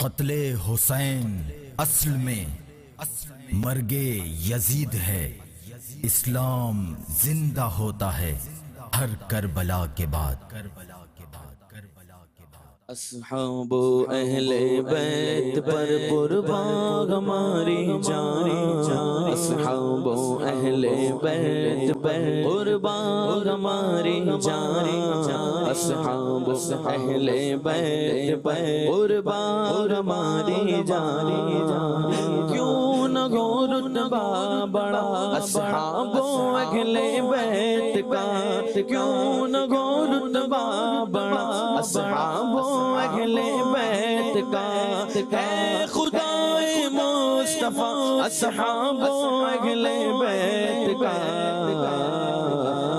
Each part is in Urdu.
قتل حسین اصل میں مرگ یزید ہے، اسلام زندہ ہوتا ہے ہر کربلا کے بعد۔ اصحاب اہل بیت پر قربان ہماری جان، اصحاب اہل بیت پر قربان ہماری جان، اصحاب اہل بیت پر قربان ہماری جان۔ کیوں نہ ہو رتبہ بڑا اصحاب اہل بیت کا، کیوں نہ ہو رتبہ بڑا اصحاب اہل بیت کا، اے خدائے مصطفیٰ اصحاب اہل بیت کا،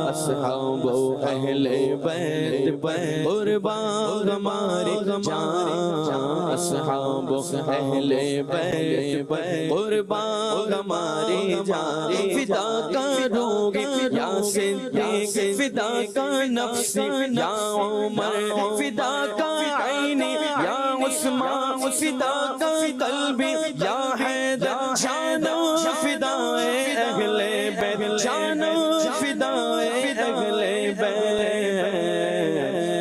اصحاب اہل بیت پر قربان ہماری جان، اصحاب اہل بیت پر قربان ہماری جان۔ فدا کرو گے یا صدیق، فدا کا نفس یا عمر، فدا کا عینی یا عثمان، فدا کا قلبی یا حیدر، جانو فدائے اہل بیت، جانو فدائے اہل بیت،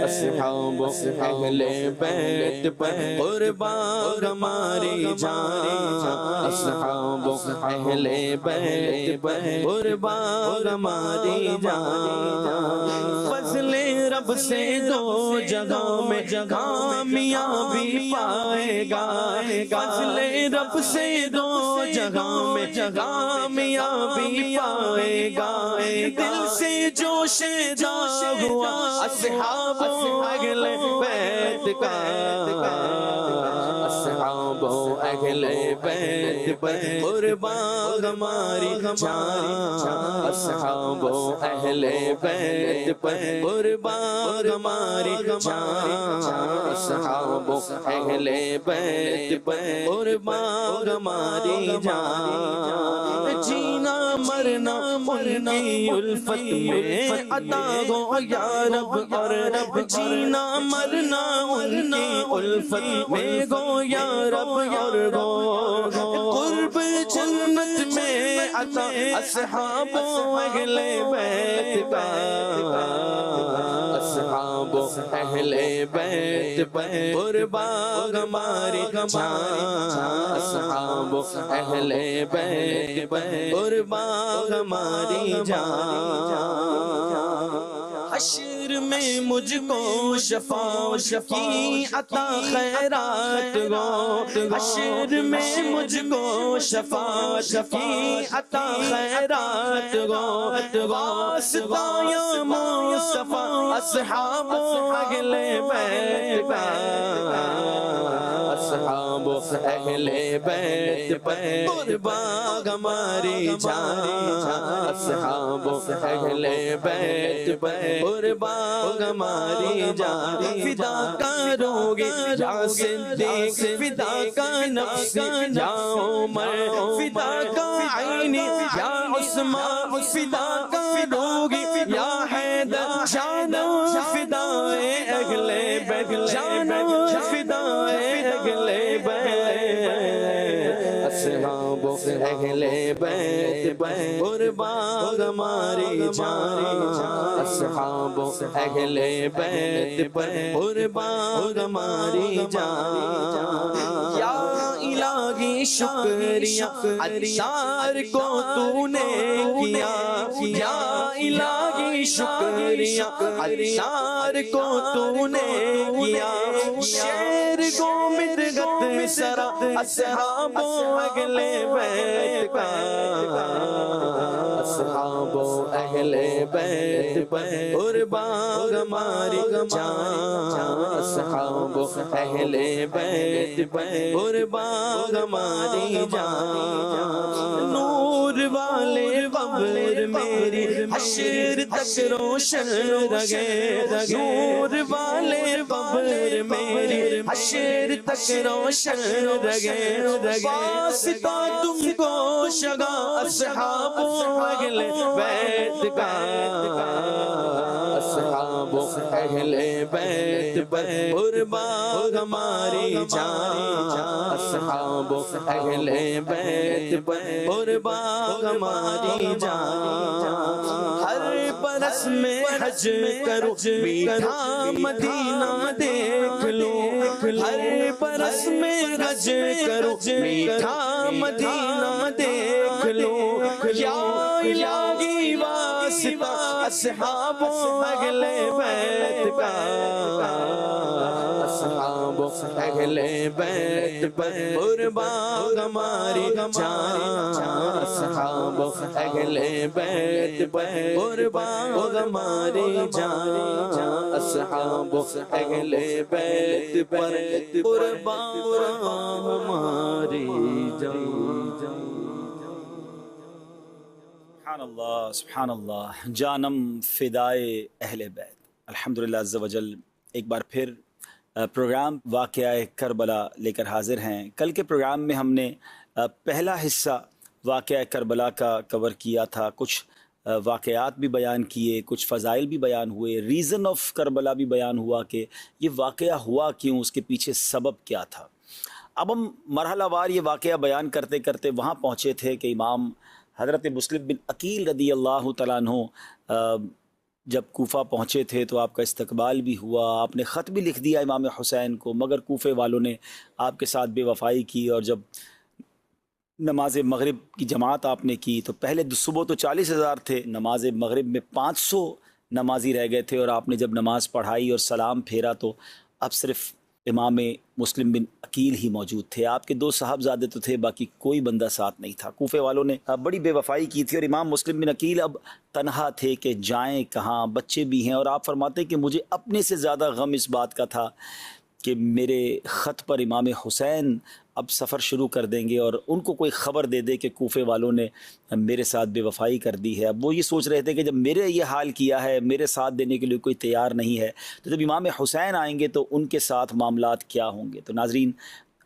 اصحاب اہل بیت پر قربان ہماری جان، اصحاب اہل بیت پر قربان ہماری جان۔ فضل رب سے دو جگہوں میں کامیابی پائے گا، فضل رب سے دو جگہوں میں کامیابی پائے گا۔ دل سے جوش جا ہوا اصحاب اہل بیت کا، اصحاب اہل بیت پر قربان ہماری جان، اصحاب اہل بیت پر قربان ہماری جان، اصحاب اہل بیت پر قربان ہماری جان۔ جینا مرنا ان کی الفت میں عطا ہو یا رب، اور رب جینا مرنا ان کی الفت میں گو یا رب، اور گو قرب جنت میں عطا اصحاب اہل بیت کا، اصحاب اہل بیت پر قربان ہماری جان، اصحاب اہل بیت پر قربان ہماری جان۔ حشر میں مجھ کو شفاعت کی عطا خیرات گو، حشر میں مجھ کو شفاعت کی عطا خیرات گو، واسطہ یا مصطفیٰ اصحاب اہل بیت کا، اصحاب اہل بیت پر قربان ہماری جان، اصحاب اہل بیت پر قربان ہماری جان۔ فدا کرو گے یا صدیق، فدا کا نفس یا عمر، فدا کا عینی یا عثمان، فدا کرو گے یا حیدر، جانو فدائے اہل بیت، جانو فدائے اہل بیت، اصحاب اہل بیت پر قربان ہماری جان، اصحاب اہل بیت پر قربان ہماری جان۔ یا الہی شکریہ عطار کو تو نے کیا، یا الہی شکریہ عطار کو تو نے کیا، شیر کو مدغت سرا اصحاب اہل بیت کا، اصحاب اہل بیت پر قربان ہماری جان، اصحاب اہل بیت پر قربان ہماری جان۔ نور والے قبر میری حشر تک روشن رہے، نور والے قبر میری حشر تک روشن روشن رگے واسطہ تم کو شگا اصحاب اہل بیت کا اصحاب اہل بیت پر قربان ہماری جان اصحاب اہل بیت پر قربان ہماری جان ہر برس میں حج کرو میٹھا مدینہ دیکھ لو ہر برس میں حج کرو میٹھا مدینہ دیکھ لو یا الہی واسطہ اصحاب اہل بیت کا اصحاب اہل بیت پر قربان ہماری جان اصحاب اہل بیت پر قربان ہماری جان اصحاب اہل بیت پر قربان ہماری جان سبحان اللہ سبحان اللہ، جانم فدائے اہل بیت۔ الحمدللہ عز و جل ایک بار پھر پروگرام واقعہ کربلا لے کر حاضر ہیں۔ کل کے پروگرام میں ہم نے پہلا حصہ واقعہ کربلا کا کور کیا تھا، کچھ واقعات بھی بیان کیے، کچھ فضائل بھی بیان ہوئے، ریزن آف کربلا بھی بیان ہوا کہ یہ واقعہ ہوا کیوں، اس کے پیچھے سبب کیا تھا۔ اب ہم مرحلہ وار یہ واقعہ بیان کرتے کرتے وہاں پہنچے تھے کہ امام حضرت مسلم بن عقیل رضی اللہ تعالیٰ عنہ جب کوفہ پہنچے تھے تو آپ کا استقبال بھی ہوا، آپ نے خط بھی لکھ دیا امام حسین کو، مگر کوفے والوں نے آپ کے ساتھ بے وفائی کی، اور جب نماز مغرب کی جماعت آپ نے کی تو پہلے صبح تو 40,000 تھے، نماز مغرب میں 500 نمازی رہ گئے تھے، اور آپ نے جب نماز پڑھائی اور سلام پھیرا تو اب صرف امام مسلم بن عقیل ہی موجود تھے۔ آپ کے 2 صاحبزادے تو تھے، باقی کوئی بندہ ساتھ نہیں تھا۔ کوفے والوں نے بڑی بے وفائی کی تھی، اور امام مسلم بن عقیل اب تنہا تھے کہ جائیں کہاں، بچے بھی ہیں، اور آپ فرماتے کہ مجھے اپنے سے زیادہ غم اس بات کا تھا کہ میرے خط پر امام حسین اب سفر شروع کر دیں گے اور ان کو کوئی خبر دے دے کہ کوفے والوں نے میرے ساتھ بے وفائی کر دی ہے۔ اب وہ یہ سوچ رہے تھے کہ جب میرے یہ حال کیا ہے، میرے ساتھ دینے کے لیے کوئی تیار نہیں ہے، تو جب امام حسین آئیں گے تو ان کے ساتھ معاملات کیا ہوں گے۔ تو ناظرین،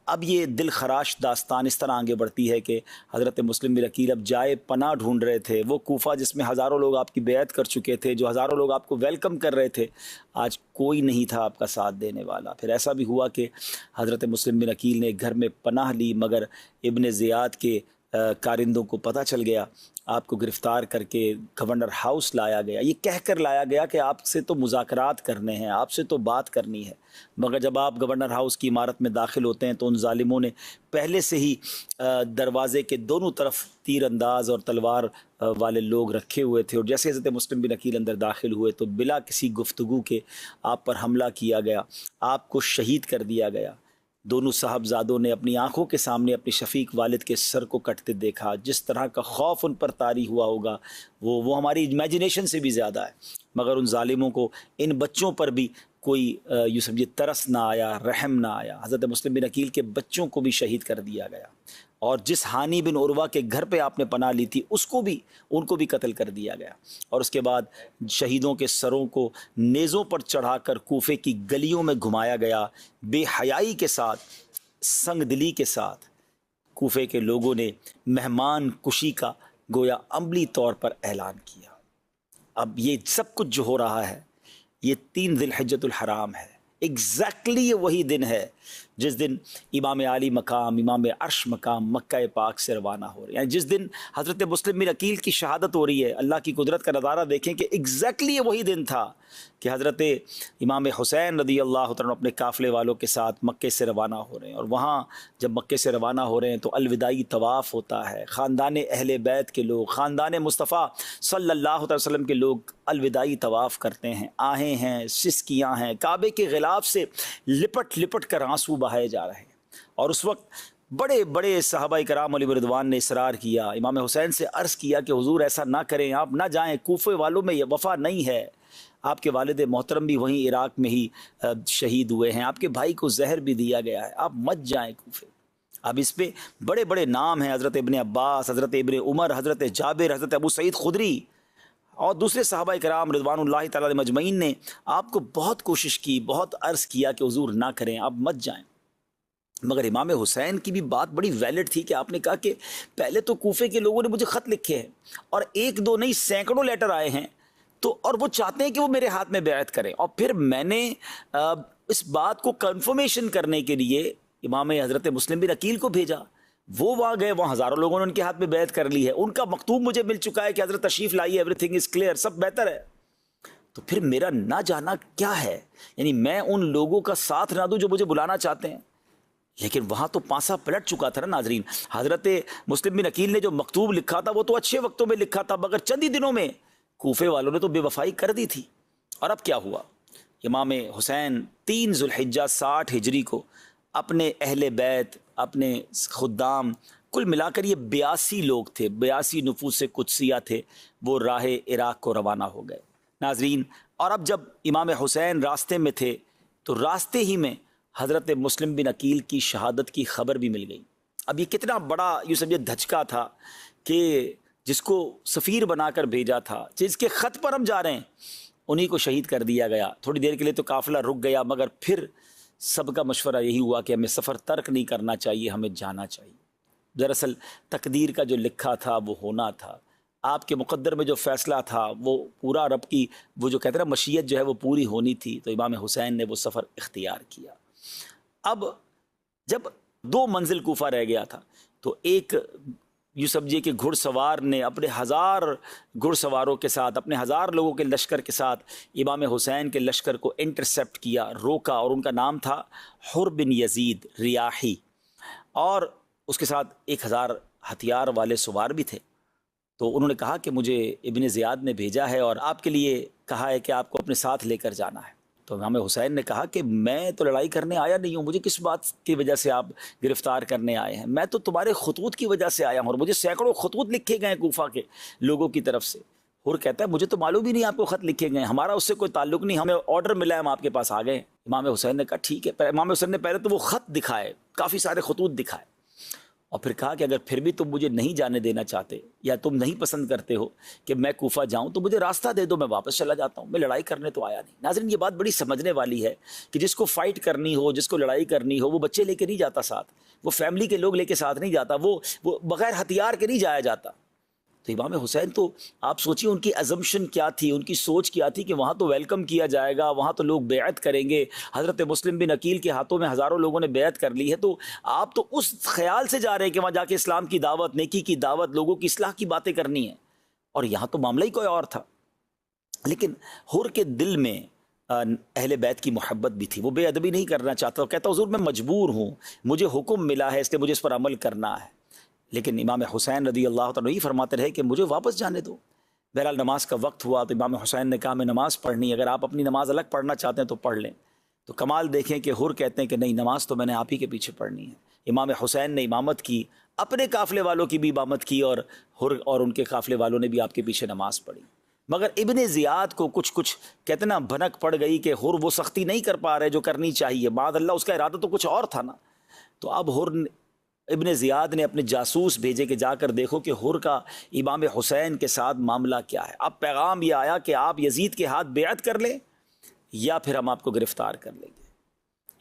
اب یہ دل خراش داستان اس طرح آگے بڑھتی ہے کہ حضرت مسلم بن عقیل اب جائے پناہ ڈھونڈ رہے تھے۔ وہ کوفہ جس میں ہزاروں لوگ آپ کی بیعت کر چکے تھے، جو ہزاروں لوگ آپ کو ویلکم کر رہے تھے، آج کوئی نہیں تھا آپ کا ساتھ دینے والا۔ پھر ایسا بھی ہوا کہ حضرت مسلم بن عقیل نے گھر میں پناہ لی، مگر ابن زیاد کے کارندوں کو پتہ چل گیا، آپ کو گرفتار کر کے گورنر ہاؤس لایا گیا، یہ کہہ کر لایا گیا کہ آپ سے تو مذاکرات کرنے ہیں، آپ سے تو بات کرنی ہے، مگر جب آپ گورنر ہاؤس کی عمارت میں داخل ہوتے ہیں تو ان ظالموں نے پہلے سے ہی دروازے کے دونوں طرف تیر انداز اور تلوار والے لوگ رکھے ہوئے تھے، اور جیسے حضرت مسلم بن عقیل اندر داخل ہوئے تو بلا کسی گفتگو کے آپ پر حملہ کیا گیا، آپ کو شہید کر دیا گیا۔ دونوں صاحبزادوں نے اپنی آنکھوں کے سامنے اپنے شفیق والد کے سر کو کٹتے دیکھا۔ جس طرح کا خوف ان پر طاری ہوا ہوگا وہ ہماری امیجنیشن سے بھی زیادہ ہے، مگر ان ظالموں کو ان بچوں پر بھی کوئی یوں سمجھے ترس نہ آیا، رحم نہ آیا۔ حضرت مسلم بن عقیل کے بچوں کو بھی شہید کر دیا گیا، اور جس ہانی بن عروہ کے گھر پہ آپ نے پناہ لی تھی ان کو بھی قتل کر دیا گیا، اور اس کے بعد شہیدوں کے سروں کو نیزوں پر چڑھا کر کوفے کی گلیوں میں گھمایا گیا۔ بے حیائی کے ساتھ، سنگ دلی کے ساتھ کوفے کے لوگوں نے مہمان کشی کا گویا عملی طور پر اعلان کیا۔ اب یہ سب کچھ جو ہو رہا ہے یہ 3 ذی الحجۃ الحرام ہے، ایگزیکٹلی یہ وہی دن ہے جس دن امام عالی مقام، امام عرش مقام مکہ پاک سے روانہ ہو رہے ہیں، یعنی جس دن حضرت مسلم بن عقیل کی شہادت ہو رہی ہے۔ اللہ کی قدرت کا نظارہ دیکھیں کہ ایگزیکٹلی یہ وہی دن تھا کہ حضرت امام حسین رضی اللہ عنہ اپنے قافلے والوں کے ساتھ مکے سے روانہ ہو رہے ہیں، اور وہاں جب مکے سے روانہ ہو رہے ہیں تو الوداعی طواف ہوتا ہے، خاندان اہل بیت کے لوگ، خاندان مصطفیٰ صلی اللہ علیہ وسلم کے لوگ الوداعی طواف کرتے ہیں، آہیں ہیں، سسکیاں ہیں، کعبے کے غلاف سے لپٹ لپٹ کر آنسو بہائے جا رہے ہیں۔ اور اس وقت بڑے بڑے صحابہ کرام علیہ رضوان نے اصرار کیا، امام حسین سے عرض کیا کہ حضور ایسا نہ کریں، آپ نہ جائیں، کوفے والوں میں یہ وفا نہیں ہے، آپ کے والد محترم بھی وہیں عراق میں ہی شہید ہوئے ہیں، آپ کے بھائی کو زہر بھی دیا گیا ہے، آپ مت جائیں کوفے۔ اب اس پہ بڑے بڑے نام ہیں، حضرت ابن عباس، حضرت ابن عمر، حضرت جابر، حضرت ابو سعید خدری اور دوسرے صحابہ کرام رضوان اللہ تعالی علیہم مجمعین نے آپ کو بہت کوشش کی، بہت عرض کیا کہ حضور نہ کریں، آپ مت جائیں، مگر امام حسین کی بھی بات بڑی ویلڈ تھی کہ آپ نے کہا کہ پہلے تو کوفے کے لوگوں نے مجھے خط لکھے ہیں اور ایک دو نہیں سینکڑوں لیٹر آئے ہیں، تو اور وہ چاہتے ہیں کہ وہ میرے ہاتھ میں بیعت کریں، اور پھر میں نے اس بات کو کنفرمیشن کرنے کے لیے امام حضرت مسلم بن عقیل کو بھیجا، وہ وہاں گئے، وہاں ہزاروں لوگوں نے ان کے ہاتھ میں بیعت کر لی ہے، ان کا مکتوب مجھے مل چکا ہے کہ حضرت تشریف لائیے، ایوری تھنگ از کلیئر، سب بہتر ہے، تو پھر میرا نہ جانا کیا ہے؟ یعنی میں ان لوگوں کا ساتھ نہ دوں جو مجھے بلانا چاہتے ہیں؟ لیکن وہاں تو پانسا پلٹ چکا تھا نا ناظرین۔ حضرت مسلم بن عقیل نے جو مکتوب لکھا تھا وہ تو اچھے وقتوں میں لکھا تھا، مگر چند ہی دنوں میں کوفے والوں نے تو بے وفائی کر دی تھی۔ اور اب کیا ہوا؟ امام حسین 3 ذوالحجہ 60 ہجری کو اپنے اہل بیت، اپنے خدام، کل ملا کر یہ 82 لوگ تھے، 82 نفوس قدسیہ تھے، وہ راہ عراق کو روانہ ہو گئے ناظرین۔ اور اب جب امام حسین راستے میں تھے تو راستے ہی میں حضرت مسلم بن عقیل کی شہادت کی خبر بھی مل گئی۔ اب یہ کتنا بڑا یوں سمجھے دھچکا تھا کہ جس کو سفیر بنا کر بھیجا تھا، جس کے خط پر ہم جا رہے ہیں، انہی کو شہید کر دیا گیا۔ تھوڑی دیر کے لیے تو قافلہ رک گیا، مگر پھر سب کا مشورہ یہی ہوا کہ ہمیں سفر ترک نہیں کرنا چاہیے، ہمیں جانا چاہیے۔ دراصل تقدیر کا جو لکھا تھا وہ ہونا تھا، آپ کے مقدر میں جو فیصلہ تھا وہ پورا، رب کی وہ جو کہتے ہیں مشیت جو ہے وہ پوری ہونی تھی، تو امام حسین نے وہ سفر اختیار کیا۔ اب جب 2 منزل کوفہ رہ گیا تھا تو ایک یوں سمجھیے کہ گھڑ سوار نے اپنے 1000 گھڑ سواروں کے ساتھ، اپنے 1000 لوگوں کے لشکر کے ساتھ امام حسین کے لشکر کو انٹرسیپٹ کیا، روکا، اور ان کا نام تھا حر بن یزید ریاحی، اور اس کے ساتھ 1000 ہتھیار والے سوار بھی تھے۔ تو انہوں نے کہا کہ مجھے ابن زیاد نے بھیجا ہے اور آپ کے لیے کہا ہے کہ آپ کو اپنے ساتھ لے کر جانا ہے۔ تو امام حسین نے کہا کہ میں تو لڑائی کرنے آیا نہیں ہوں، مجھے کس بات کی وجہ سے آپ گرفتار کرنے آئے ہیں؟ میں تو تمہارے خطوط کی وجہ سے آیا ہوں، اور مجھے سینکڑوں خطوط لکھے گئے ہیں کوفہ کے لوگوں کی طرف سے۔ حر کہتا ہے مجھے تو معلوم ہی نہیں آپ کو خط لکھے گئے ہیں، ہمارا اس سے کوئی تعلق نہیں، ہمیں آرڈر ملا ہے، ہم آپ کے پاس آ گئے۔ امام حسین نے کہا ٹھیک ہے۔ امام حسین نے پہلے تو وہ خط دکھائے، کافی سارے خطوط دکھائے، اور پھر کہا کہ اگر پھر بھی تم مجھے نہیں جانے دینا چاہتے یا تم نہیں پسند کرتے ہو کہ میں کوفہ جاؤں تو مجھے راستہ دے دو، میں واپس چلا جاتا ہوں، میں لڑائی کرنے تو آیا نہیں۔ ناظرین یہ بات بڑی سمجھنے والی ہے کہ جس کو فائٹ کرنی ہو، جس کو لڑائی کرنی ہو، وہ بچے لے کے نہیں جاتا ساتھ، وہ فیملی کے لوگ لے کے ساتھ نہیں جاتا، وہ بغیر ہتھیار کے نہیں جایا جاتا۔ تو امام حسین تو آپ سوچیے ان کی ازمپشن کیا تھی، ان کی سوچ کیا تھی کہ وہاں تو ویلکم کیا جائے گا، وہاں تو لوگ بیعت کریں گے، حضرت مسلم بن عقیل کے ہاتھوں میں ہزاروں لوگوں نے بیعت کر لی ہے، تو آپ تو اس خیال سے جا رہے ہیں کہ وہاں جا کے اسلام کی دعوت، نیکی کی دعوت، لوگوں کی اصلاح کی باتیں کرنی ہیں، اور یہاں تو معاملہ ہی کوئی اور تھا۔ لیکن حر کے دل میں اہل بیت کی محبت بھی تھی، وہ بے ادبی نہیں کرنا چاہتا، وہ کہتا حضور میں مجبور ہوں، مجھے حکم ملا ہے، اس لیے مجھے اس پر عمل کرنا ہے۔ لیکن امام حسین رضی اللہ تعالیٰ عنہ فرماتے رہے کہ مجھے واپس جانے دو۔ بہرحال نماز کا وقت ہوا تو امام حسین نے کہا میں نماز پڑھنی، اگر آپ اپنی نماز الگ پڑھنا چاہتے ہیں تو پڑھ لیں۔ تو کمال دیکھیں کہ حر کہتے ہیں کہ نہیں، نماز تو میں نے آپ ہی کے پیچھے پڑھنی ہے۔ امام حسین نے امامت کی، اپنے قافلے والوں کی بھی امامت کی، اور حر اور ان کے قافلے والوں نے بھی آپ کے پیچھے نماز پڑھی۔ مگر ابن زیاد کو کچھ کہتے نا بھنک پڑ گئی کہ حر وہ سختی نہیں کر پا رہے جو کرنی چاہیے، معاذ اللہ اس کا ارادہ تو کچھ اور تھا نا۔ تو اب حر ابن زیاد نے اپنے جاسوس بھیجے کہ جا کر دیکھو کہ حر کا امام حسین کے ساتھ معاملہ کیا ہے۔ اب پیغام یہ آیا کہ آپ یزید کے ہاتھ بیعت کر لیں یا پھر ہم آپ کو گرفتار کر لیں گے۔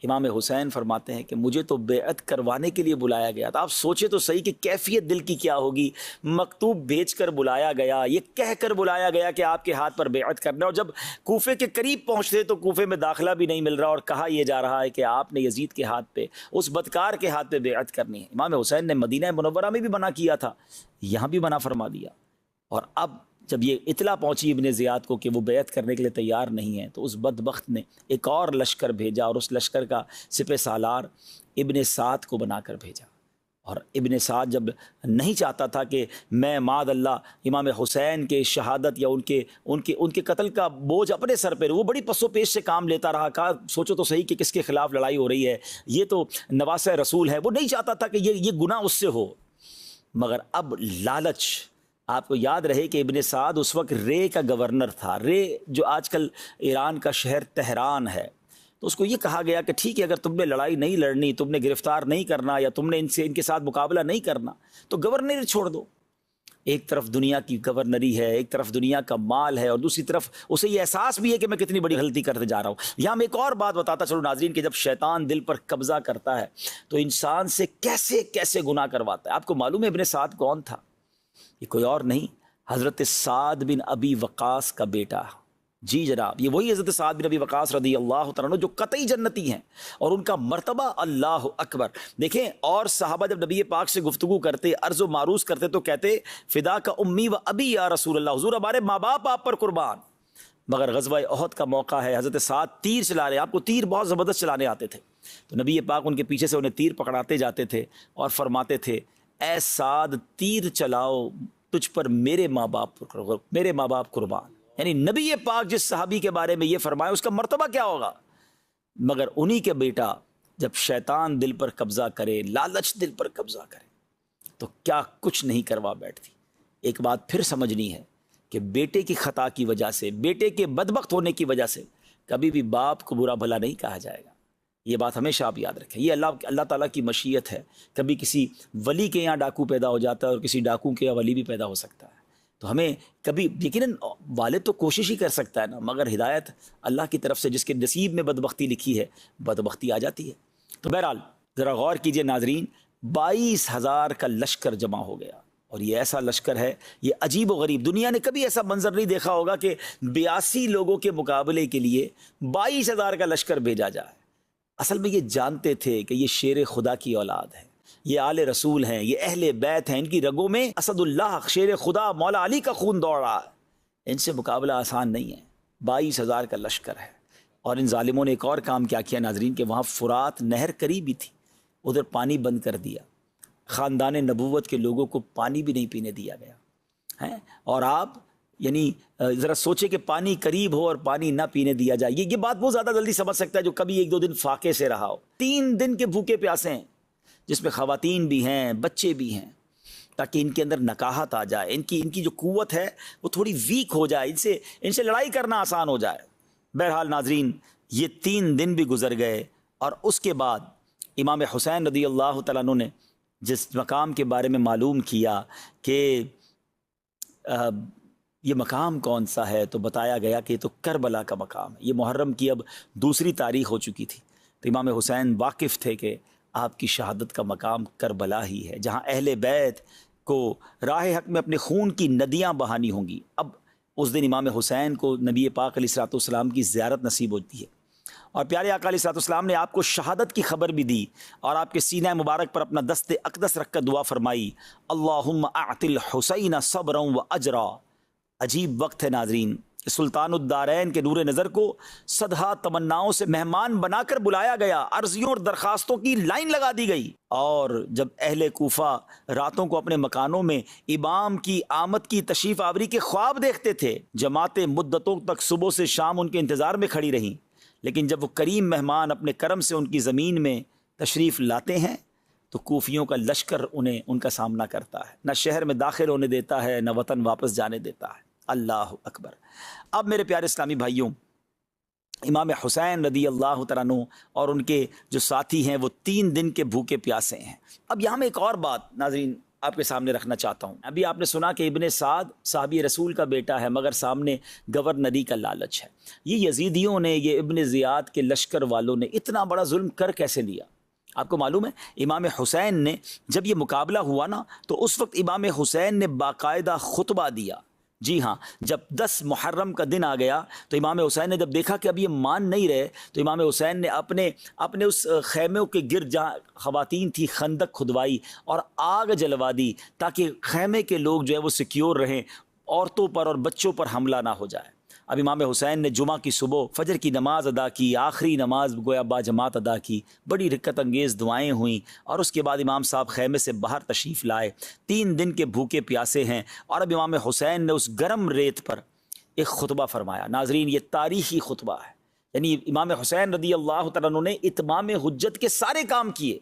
امام حسین فرماتے ہیں کہ مجھے تو بیعت کروانے کے لیے بلایا گیا تھا۔ آپ سوچے تو صحیح کہ کیفیت دل کی کیا ہوگی، مکتوب بھیج کر بلایا گیا، یہ کہہ کر بلایا گیا کہ آپ کے ہاتھ پر بیعت کرنا، اور جب کوفے کے قریب پہنچتے تو کوفے میں داخلہ بھی نہیں مل رہا، اور کہا یہ جا رہا ہے کہ آپ نے یزید کے ہاتھ پہ، اس بدکار کے ہاتھ پہ بیعت کرنی ہے۔ امام حسین نے مدینہ منورہ میں بھی منع کیا تھا، یہاں بھی منع فرما دیا، اور اب جب یہ اطلاع پہنچی ابن زیاد کو کہ وہ بیعت کرنے کے لیے تیار نہیں ہے تو اس بدبخت نے ایک اور لشکر بھیجا، اور اس لشکر کا سپہ سالار ابن سعد کو بنا کر بھیجا۔ اور ابن سعد جب نہیں چاہتا تھا کہ میں معاذ اللہ امام حسین کے شہادت یا ان کے قتل کا بوجھ اپنے سر پہ، وہ بڑی پس و پیش سے کام لیتا رہا، کہا سوچو تو صحیح کہ کس کے خلاف لڑائی ہو رہی ہے، یہ تو نواسہ رسول ہے، وہ نہیں چاہتا تھا کہ یہ گناہ اس سے ہو۔ مگر اب لالچ، آپ کو یاد رہے کہ ابن سعد اس وقت رے کا گورنر تھا، رے جو آج کل ایران کا شہر تہران ہے، تو اس کو یہ کہا گیا کہ ٹھیک ہے اگر تم نے لڑائی نہیں لڑنی، تم نے گرفتار نہیں کرنا، یا تم نے ان کے ساتھ مقابلہ نہیں کرنا تو گورنر چھوڑ دو۔ ایک طرف دنیا کی گورنری ہے، ایک طرف دنیا کا مال ہے، اور دوسری طرف اسے یہ احساس بھی ہے کہ میں کتنی بڑی غلطی کرتے جا رہا ہوں۔ یہاں میں ایک اور بات بتاتا چلوں ناظرین کہ جب شیطان دل پر قبضہ کرتا ہے تو انسان سے کیسے کیسے گناہ کرواتا ہے۔ آپ کو معلوم ہے ابن سعد کون تھا؟ یہ کوئی اور نہیں، حضرت سعد بن ابی وقاص کا بیٹا۔ جی جناب، یہ وہی حضرت سعد بن ابی وقاص رضی اللہ تعالیٰ عنہ جو قطعی جنتی ہیں، اور ان کا مرتبہ اللہ اکبر۔ دیکھیں، اور صحابہ جب نبی پاک سے گفتگو کرتے، عرض و معروض کرتے تو کہتے فدا کا امی و ابی یا رسول اللہ، حضور ہمارے ماں باپ آپ پر قربان۔ مگر غزوہ احد کا موقع ہے، حضرت سعد تیر چلا رہے، آپ کو تیر بہت زبردست چلانے آتے تھے، تو نبی پاک ان کے پیچھے سے انہیں تیر پکڑاتے جاتے تھے اور فرماتے تھے اے سعد تیر چلاؤ، تجھ پر میرے ماں باپ قربان۔ یعنی نبی پاک جس صحابی کے بارے میں یہ فرمایا اس کا مرتبہ کیا ہوگا۔ مگر انہی کے بیٹا جب شیطان دل پر قبضہ کرے، لالچ دل پر قبضہ کرے تو کیا کچھ نہیں کروا بیٹھتی۔ ایک بات پھر سمجھنی ہے کہ بیٹے کی خطا کی وجہ سے، بیٹے کے بدبخت ہونے کی وجہ سے کبھی بھی باپ کو برا بھلا نہیں کہا جائے گا۔ یہ بات ہمیشہ آپ یاد رکھیں، یہ اللہ تعالیٰ کی مشیت ہے۔ کبھی کسی ولی کے یہاں ڈاکو پیدا ہو جاتا ہے اور کسی ڈاکو کے یہاں ولی بھی پیدا ہو سکتا ہے، تو ہمیں کبھی یقیناً والد تو کوشش ہی کر سکتا ہے نا، مگر ہدایت اللہ کی طرف سے، جس کے نصیب میں بدبختی لکھی ہے بدبختی آ جاتی ہے۔ تو بہرحال ذرا غور کیجئے ناظرین، 22,000 کا لشکر جمع ہو گیا، اور یہ ایسا لشکر ہے، یہ عجیب و غریب، دنیا نے کبھی ایسا منظر نہیں دیکھا ہوگا کہ 82 لوگوں کے مقابلے کے لیے 22,000 کا لشکر بھیجا جائے۔ اصل میں یہ جانتے تھے کہ یہ شیر خدا کی اولاد ہے، یہ آل رسول ہیں، یہ اہل بیت ہیں، ان کی رگوں میں اسد اللہ شیر خدا مولا علی کا خون دوڑ رہا ہے، ان سے مقابلہ آسان نہیں ہے۔ 22,000 کا لشکر ہے، اور ان ظالموں نے ایک اور کام کیا ناظرین کہ وہاں فرات نہر قریب ہی تھی، ادھر پانی بند کر دیا، خاندان نبوت کے لوگوں کو پانی بھی نہیں پینے دیا گیا ہے۔ اور آپ یعنی ذرا سوچے کہ پانی قریب ہو اور پانی نہ پینے دیا جائے، یہ بات بہت زیادہ جلدی سمجھ سکتا ہے جو کبھی 1-2 دن فاقے سے رہا ہو۔ 3 دن کے بھوکے پیاسے ہیں، جس میں خواتین بھی ہیں، بچے بھی ہیں، تاکہ ان کے اندر نکاحت آ جائے، ان کی جو قوت ہے وہ تھوڑی ویک ہو جائے، ان سے لڑائی کرنا آسان ہو جائے۔ بہرحال ناظرین، یہ 3 دن بھی گزر گئے، اور اس کے بعد امام حسین رضی اللہ تعالیٰ عنہ نے جس مقام کے بارے میں معلوم کیا کہ یہ مقام کون سا ہے، تو بتایا گیا کہ یہ تو کربلا کا مقام ہے۔ یہ محرم کی اب 2 تاریخ ہو چکی تھی، تو امام حسین واقف تھے کہ آپ کی شہادت کا مقام کربلا ہی ہے، جہاں اہل بیت کو راہ حق میں اپنے خون کی ندیاں بہانی ہوں گی۔ اب اس دن امام حسین کو نبی پاک علیہ الصلوۃ والسلام کی زیارت نصیب ہوتی ہے، اور پیارے آقا علیہ الصلوۃ والسلام نے آپ کو شہادت کی خبر بھی دی، اور آپ کے سینہ مبارک پر اپنا دست اقدس رکھ کر دعا فرمائی، اللہم اعط الحسین صبرا و اجرا۔ عجیب وقت ہے ناظرین، سلطان الدارین کے نور نظر کو صدہا تمناؤں سے مہمان بنا کر بلایا گیا، عرضیوں اور درخواستوں کی لائن لگا دی گئی، اور جب اہل کوفہ راتوں کو اپنے مکانوں میں امام کی آمد کی تشریف آوری کے خواب دیکھتے تھے، جماعتیں مدتوں تک صبح سے شام ان کے انتظار میں کھڑی رہیں، لیکن جب وہ کریم مہمان اپنے کرم سے ان کی زمین میں تشریف لاتے ہیں تو کوفیوں کا لشکر انہیں ان کا سامنا کرتا ہے، نہ شہر میں داخل ہونے دیتا ہے، نہ وطن واپس جانے دیتا ہے۔ اللہ اکبر۔ اب میرے پیارے اسلامی بھائیوں، امام حسین رضی اللہ تعالیٰ عنہ اور ان کے جو ساتھی ہیں وہ 3 دن کے بھوکے پیاسے ہیں۔ اب یہاں میں ایک اور بات ناظرین آپ کے سامنے رکھنا چاہتا ہوں۔ ابھی آپ نے سنا کہ ابن سعد صحابی رسول کا بیٹا ہے، مگر سامنے گورنری کا لالچ ہے۔ یہ یزیدیوں نے، یہ ابن زیاد کے لشکر والوں نے اتنا بڑا ظلم کر کیسے لیا؟ آپ کو معلوم ہے امام حسین نے جب یہ مقابلہ ہوا نا، تو اس وقت امام حسین نے باقاعدہ خطبہ دیا۔ جی ہاں، جب 10 محرم کا دن آ گیا تو امام حسین نے جب دیکھا کہ اب یہ مان نہیں رہے، تو امام حسین نے اپنے اس خیموں کے گرد جہاں خواتین تھی خندق کھدوائی اور آگ جلوا دی، تاکہ خیمے کے لوگ جو ہے وہ سیکیور رہیں، عورتوں پر اور بچوں پر حملہ نہ ہو جائے۔ اب امام حسین نے جمعہ کی صبح فجر کی نماز ادا کی، آخری نماز گویا با جماعت ادا کی، بڑی رکت انگیز دعائیں ہوئیں، اور اس کے بعد امام صاحب خیمے سے باہر تشریف لائے۔ 3 دن کے بھوکے پیاسے ہیں، اور اب امام حسین نے اس گرم ریت پر ایک خطبہ فرمایا۔ ناظرین، یہ تاریخی خطبہ ہے، یعنی امام حسین رضی اللہ تعالیٰ عنہ نے اتمام حجت کے سارے کام کیے،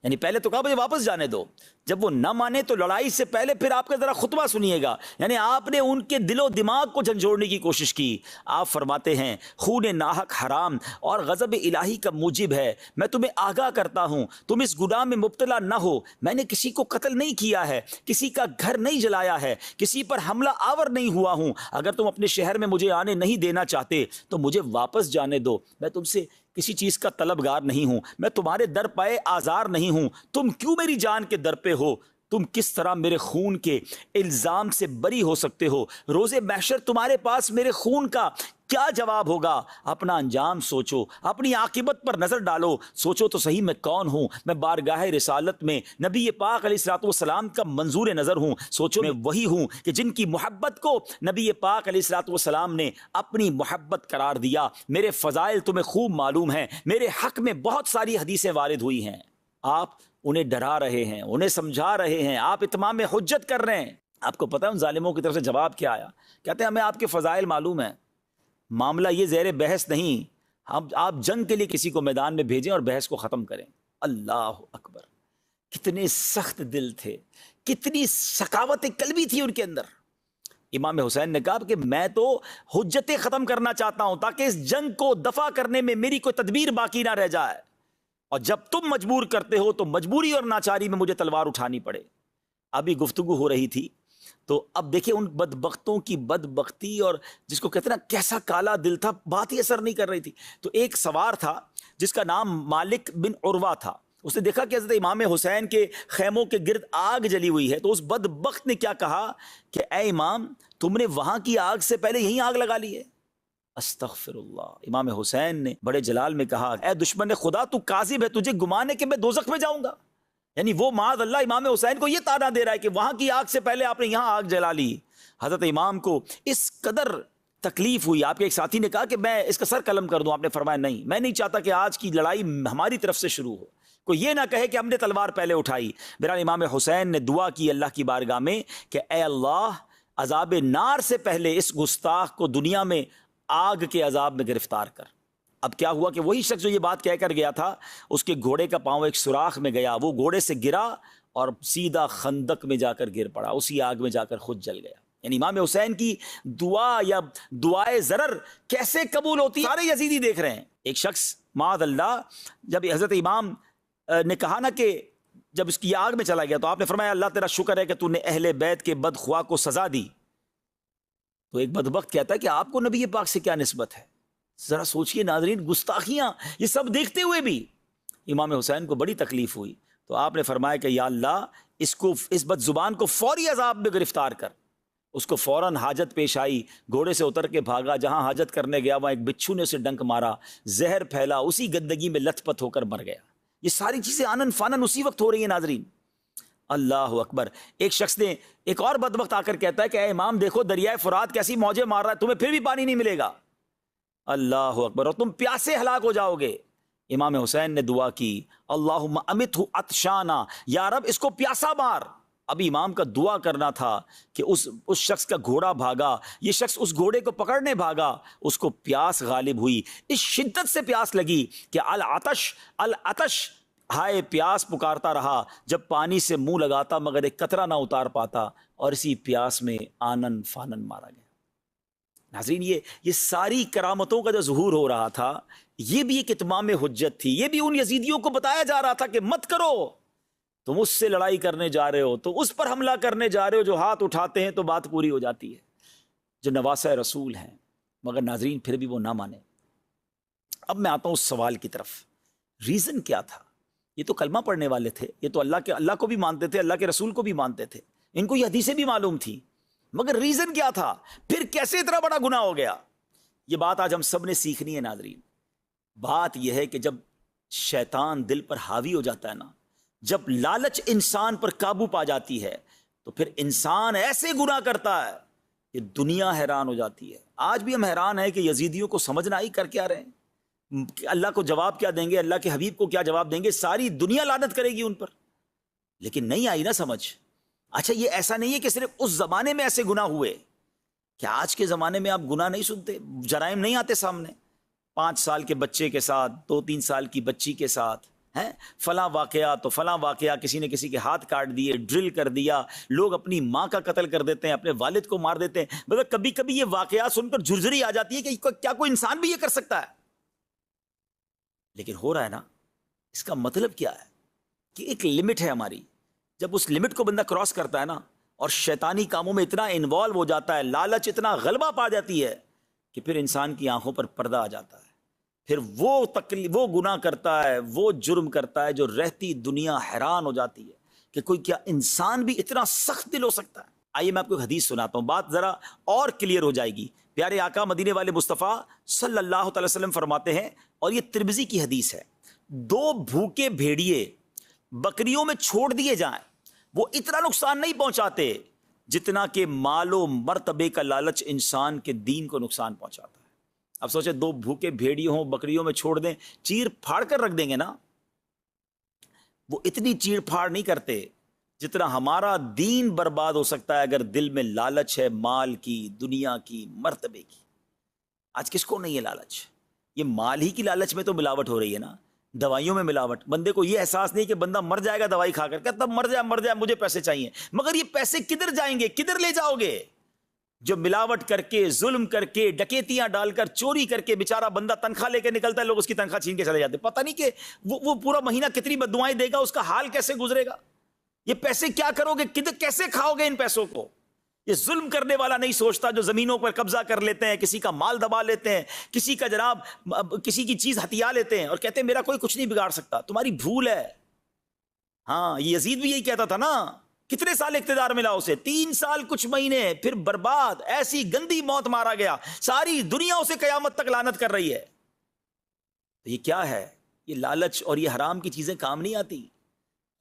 یعنی پہلے تو کہا مجھے واپس جانے دو، جب وہ نہ مانے تو لڑائی سے پہلے پھر آپ کا ذرا خطبہ سنیے گا، یعنی آپ نے ان کے دل و دماغ کو جھنجھوڑنے کی کوشش کی۔ آپ فرماتے ہیں خون ناحق حرام اور غضب الہی کا موجب ہے، میں تمہیں آگاہ کرتا ہوں تم اس گناہ میں مبتلا نہ ہو، میں نے کسی کو قتل نہیں کیا ہے، کسی کا گھر نہیں جلایا ہے، کسی پر حملہ آور نہیں ہوا ہوں، اگر تم اپنے شہر میں مجھے آنے نہیں دینا چاہتے تو مجھے واپس جانے دو، میں تم سے کسی چیز کا طلبگار نہیں ہوں، میں تمہارے در پائے آزار نہیں ہوں، تم کیوں میری جان کے در پہ ہو؟ تم کس طرح میرے خون کے الزام سے بری ہو سکتے ہو؟ روز محشر تمہارے پاس میرے خون کا کیا جواب ہوگا؟ اپنا انجام سوچو، اپنی عاقبت پر نظر ڈالو، سوچو تو صحیح میں کون ہوں؟ میں بارگاہ رسالت میں نبی پاک علیہ الصلوۃ والسلام کا منظور نظر ہوں، سوچو میں وہی ہوں کہ جن کی محبت کو نبی پاک علیہ الصلوۃ والسلام نے اپنی محبت قرار دیا۔ میرے فضائل تمہیں خوب معلوم ہیں، میرے حق میں بہت ساری حدیثیں وارد ہوئی ہیں، آپ انہیں ڈرا رہے ہیں، انہیں سمجھا رہے ہیں، آپ اتمام حجت کر رہے ہیں۔ آپ کو پتہ ہے ان ظالموں کی طرف سے جواب کیا آیا؟ کہتے ہیں ہمیں آپ کے فضائل معلوم ہیں، معاملہ یہ زیر بحث نہیں، آپ جنگ کے لیے کسی کو میدان میں بھیجیں اور بحث کو ختم کریں۔ اللہ اکبر، کتنے سخت دل تھے، کتنی سخاوت قلبی تھی ان کے اندر۔ امام حسین نے کہا کہ میں تو حجتیں ختم کرنا چاہتا ہوں تاکہ اس جنگ کو دفع کرنے میں میری کوئی تدبیر باقی نہ رہ جائے، اور جب تم مجبور کرتے ہو تو مجبوری اور ناچاری میں مجھے تلوار اٹھانی پڑے۔ ابھی گفتگو ہو رہی تھی تو اب دیکھیں ان بدبختوں کی بدبختی، اور جس کو کہتے ہیں نا کیسا کالا دل تھا، بات ہی اثر نہیں کر رہی تھی۔ تو ایک سوار تھا جس کا نام مالک بن عروہ تھا، اس نے دیکھا کہ حضرت امام حسین کے خیموں کے گرد آگ جلی ہوئی ہے، تو اس بدبخت نے کیا کہا کہ اے امام، تم نے وہاں کی آگ سے پہلے یہیں آگ لگا لی ہے۔ استغفر اللہ۔ امام حسین نے بڑے جلال میں کہا اے دشمن خدا، تو کاذب ہے، تجھے گمان ہے کہ میں دوزخ میں جاؤں گا؟ یعنی وہ معاذ اللہ امام حسین کو یہ طعنہ دے رہا ہے کہ وہاں کی آگ سے پہلے آپ نے یہاں آگ جلا لی۔ حضرت امام کو اس قدر تکلیف ہوئی، آپ کے ایک ساتھی نے کہا کہ میں اس کا سر قلم کر دوں، آپ نے فرمایا نہیں، میں نہیں چاہتا کہ آج کی لڑائی ہماری طرف سے شروع ہو، کوئی یہ نہ کہے کہ ہم نے تلوار پہلے اٹھائی۔ بہرحال امام حسین نے دعا کی اللہ کی بارگاہ میں کہ اے اللہ، عذاب نار سے پہلے اس گستاخ کو دنیا میں آگ کے عذاب میں گرفتار کر۔ اب کیا ہوا کہ وہی شخص جو یہ بات کہہ کر گیا تھا، اس کے گھوڑے کا پاؤں ایک سوراخ میں گیا، وہ گھوڑے سے گرا اور سیدھا خندق میں جا کر گر پڑا، اسی آگ میں جا کر خود جل گیا۔ یعنی امام حسین کی دعا یا دعائے ضرر کیسے قبول ہوتی، سارے یزیدی دیکھ رہے ہیں۔ ایک شخص معاذ اللہ جب حضرت امام نے کہا نا کہ جب اس کی آگ میں چلا گیا تو آپ نے فرمایا اللہ تیرا شکر ہے کہ تو نے اہل بیت کے بدخواہ کو سزا دی۔ تو ایک بدبخت کہتا ہے کہ آپ کو نبی پاک سے کیا نسبت ہے؟ ذرا سوچئے ناظرین، گستاخیاں یہ سب دیکھتے ہوئے بھی امام حسین کو بڑی تکلیف ہوئی، تو آپ نے فرمایا کہ یا اللہ، اس بد زبان کو فوری عذاب میں گرفتار کر۔ اس کو فوراً حاجت پیش آئی، گھوڑے سے اتر کے بھاگا، جہاں حاجت کرنے گیا وہاں ایک بچھو نے اسے ڈنک مارا، زہر پھیلا، اسی گندگی میں لت پت ہو کر مر گیا۔ یہ ساری چیزیں آنن فانن اسی وقت ہو رہی ہیں ناظرین۔ اللہ اکبر۔ ایک شخص نے ایک اور بدبخت آ کر کہتا ہے کہ اے امام دیکھو دریائے فرات کیسی موجیں مار رہا ہے، تمہیں پھر بھی پانی نہیں ملے گا۔ اللہ اکبر، اور تم پیاسے ہلاک ہو جاؤ گے۔ امام حسین نے دعا کی اللہم امتہ عطشانا، یا رب اس کو پیاسا مار۔ ابھی امام کا دعا کرنا تھا کہ اس شخص کا گھوڑا بھاگا، یہ شخص اس گھوڑے کو پکڑنے بھاگا، اس کو پیاس غالب ہوئی، اس شدت سے پیاس لگی کہ العطش العطش، ہائے پیاس پکارتا رہا، جب پانی سے منہ لگاتا مگر ایک قطرہ نہ اتار پاتا، اور اسی پیاس میں آنن فانن مارا گیا۔ ناظرین یہ ساری کرامتوں کا جو ظہور ہو رہا تھا، یہ بھی ایک اتمام حجت تھی، یہ بھی ان یزیدیوں کو بتایا جا رہا تھا کہ مت کرو، تم اس سے لڑائی کرنے جا رہے ہو، تو اس پر حملہ کرنے جا رہے ہو، جو ہاتھ اٹھاتے ہیں تو بات پوری ہو جاتی ہے، جو نواسہ رسول ہیں، مگر ناظرین پھر بھی وہ نہ مانے۔ اب میں آتا ہوں اس سوال کی طرف، ریزن کیا تھا؟ یہ تو کلمہ پڑھنے والے تھے، یہ تو اللہ کو بھی مانتے تھے، اللہ کے رسول کو بھی مانتے تھے، ان کو یہ حدیثیں بھی معلوم تھی، مگر ریزن کیا تھا؟ پھر کیسے اتنا بڑا گناہ ہو گیا؟ یہ بات آج ہم سب نے سیکھنی ہے ناظرین۔ بات یہ ہے کہ جب شیطان دل پر حاوی ہو جاتا ہے نا، جب لالچ انسان پر قابو پا جاتی ہے، تو پھر انسان ایسے گناہ کرتا ہے کہ دنیا حیران ہو جاتی ہے۔ آج بھی ہم حیران ہیں کہ یزیدیوں کو سمجھنا ہی کر کیا رہے ہیں، اللہ کو جواب کیا دیں گے، اللہ کے حبیب کو کیا جواب دیں گے، ساری دنیا لعنت کرے گی ان پر، لیکن نہیں آئی نا سمجھ۔ اچھا یہ ایسا نہیں ہے کہ صرف اس زمانے میں ایسے گناہ ہوئے، کیا آج کے زمانے میں آپ گناہ نہیں سنتے، جرائم نہیں آتے سامنے؟ 5 سال کے بچے کے ساتھ، 2-3 سال کی بچی کے ساتھ، ہیں فلاں واقعہ تو فلاں واقعہ، کسی نے کسی کے ہاتھ کاٹ دیے، ڈرل کر دیا، لوگ اپنی ماں کا قتل کر دیتے ہیں، اپنے والد کو مار دیتے ہیں. مطلب کبھی کبھی یہ واقعات سن کر جھرجھری آ جاتی ہے کہ کیا کوئی انسان بھی یہ کر سکتا ہے؟ لیکن ہو رہا ہے نا. اس کا مطلب کیا ہے کہ ایک لمٹ ہے ہماری. جب اس لمٹ کو بندہ کراس کرتا ہے نا اور شیطانی کاموں میں اتنا انوالو ہو جاتا ہے، لالچ اتنا غلبہ پا جاتی ہے کہ پھر انسان کی آنکھوں پر پردہ آ جاتا ہے. پھر وہ گناہ کرتا ہے، وہ جرم کرتا ہے جو رہتی دنیا حیران ہو جاتی ہے کہ کوئی کیا انسان بھی اتنا سخت دل ہو سکتا ہے. آئیے میں آپ کو ایک حدیث سناتا ہوں، بات ذرا اور کلیئر ہو جائے گی. پیارے آقا مدینے والے مصطفیٰ صلی اللہ تعالی وسلم فرماتے ہیں، اور یہ ترمذی کی حدیث ہے، 2 بھوکے بھیڑیے بکریوں میں چھوڑ دیے جائیں، وہ اتنا نقصان نہیں پہنچاتے جتنا کہ مال و مرتبے کا لالچ انسان کے دین کو نقصان پہنچاتا ہے. اب سوچیں 2 بھوکے بھیڑیے ہوں بکریوں میں چھوڑ دیں، چیر پھاڑ کر رکھ دیں گے نا. وہ اتنی چیر پھاڑ نہیں کرتے جتنا ہمارا دین برباد ہو سکتا ہے اگر دل میں لالچ ہے، مال کی، دنیا کی، مرتبے کی. آج کس کو نہیں ہے لالچ؟ یہ مال ہی کی لالچ میں تو ملاوٹ ہو رہی ہے نا، دوائیوں میں ملاوٹ. بندے کو یہ احساس نہیں کہ بندہ مر جائے گا دوائی کھا کر، کہتا مر جائے مجھے پیسے چاہیے. مگر یہ پیسے کدھر جائیں گے، کدھر لے جاؤ گے؟ جو ملاوٹ کر کے، ظلم کر کے، ڈکیتیاں ڈال کر، چوری کر کے بیچارہ بندہ تنخواہ لے کے نکلتا ہے، لوگ اس کی تنخواہ چھین کے چلے جاتے، پتہ نہیں کہ وہ پورا مہینہ کتنی بددعائیں دے گا، اس کا حال کیسے گزرے گا. یہ پیسے کیا کرو گے، کیسے کھاؤ گے ان پیسوں کو؟ یہ ظلم کرنے والا نہیں سوچتا جو زمینوں پر قبضہ کر لیتے ہیں، کسی کا مال دبا لیتے ہیں، کسی کا جناب کسی کی چیز ہتھیا لیتے ہیں اور کہتے ہیں میرا کوئی کچھ نہیں بگاڑ سکتا. تمہاری بھول ہے. ہاں یہ یزید بھی یہی کہتا تھا نا. کتنے سال اقتدار ملا اسے؟ 3 سال کچھ مہینے، پھر برباد، ایسی گندی موت مارا گیا، ساری دنیا اسے قیامت تک لعنت کر رہی ہے. تو یہ کیا ہے؟ یہ لالچ اور یہ حرام کی چیزیں کام نہیں آتی.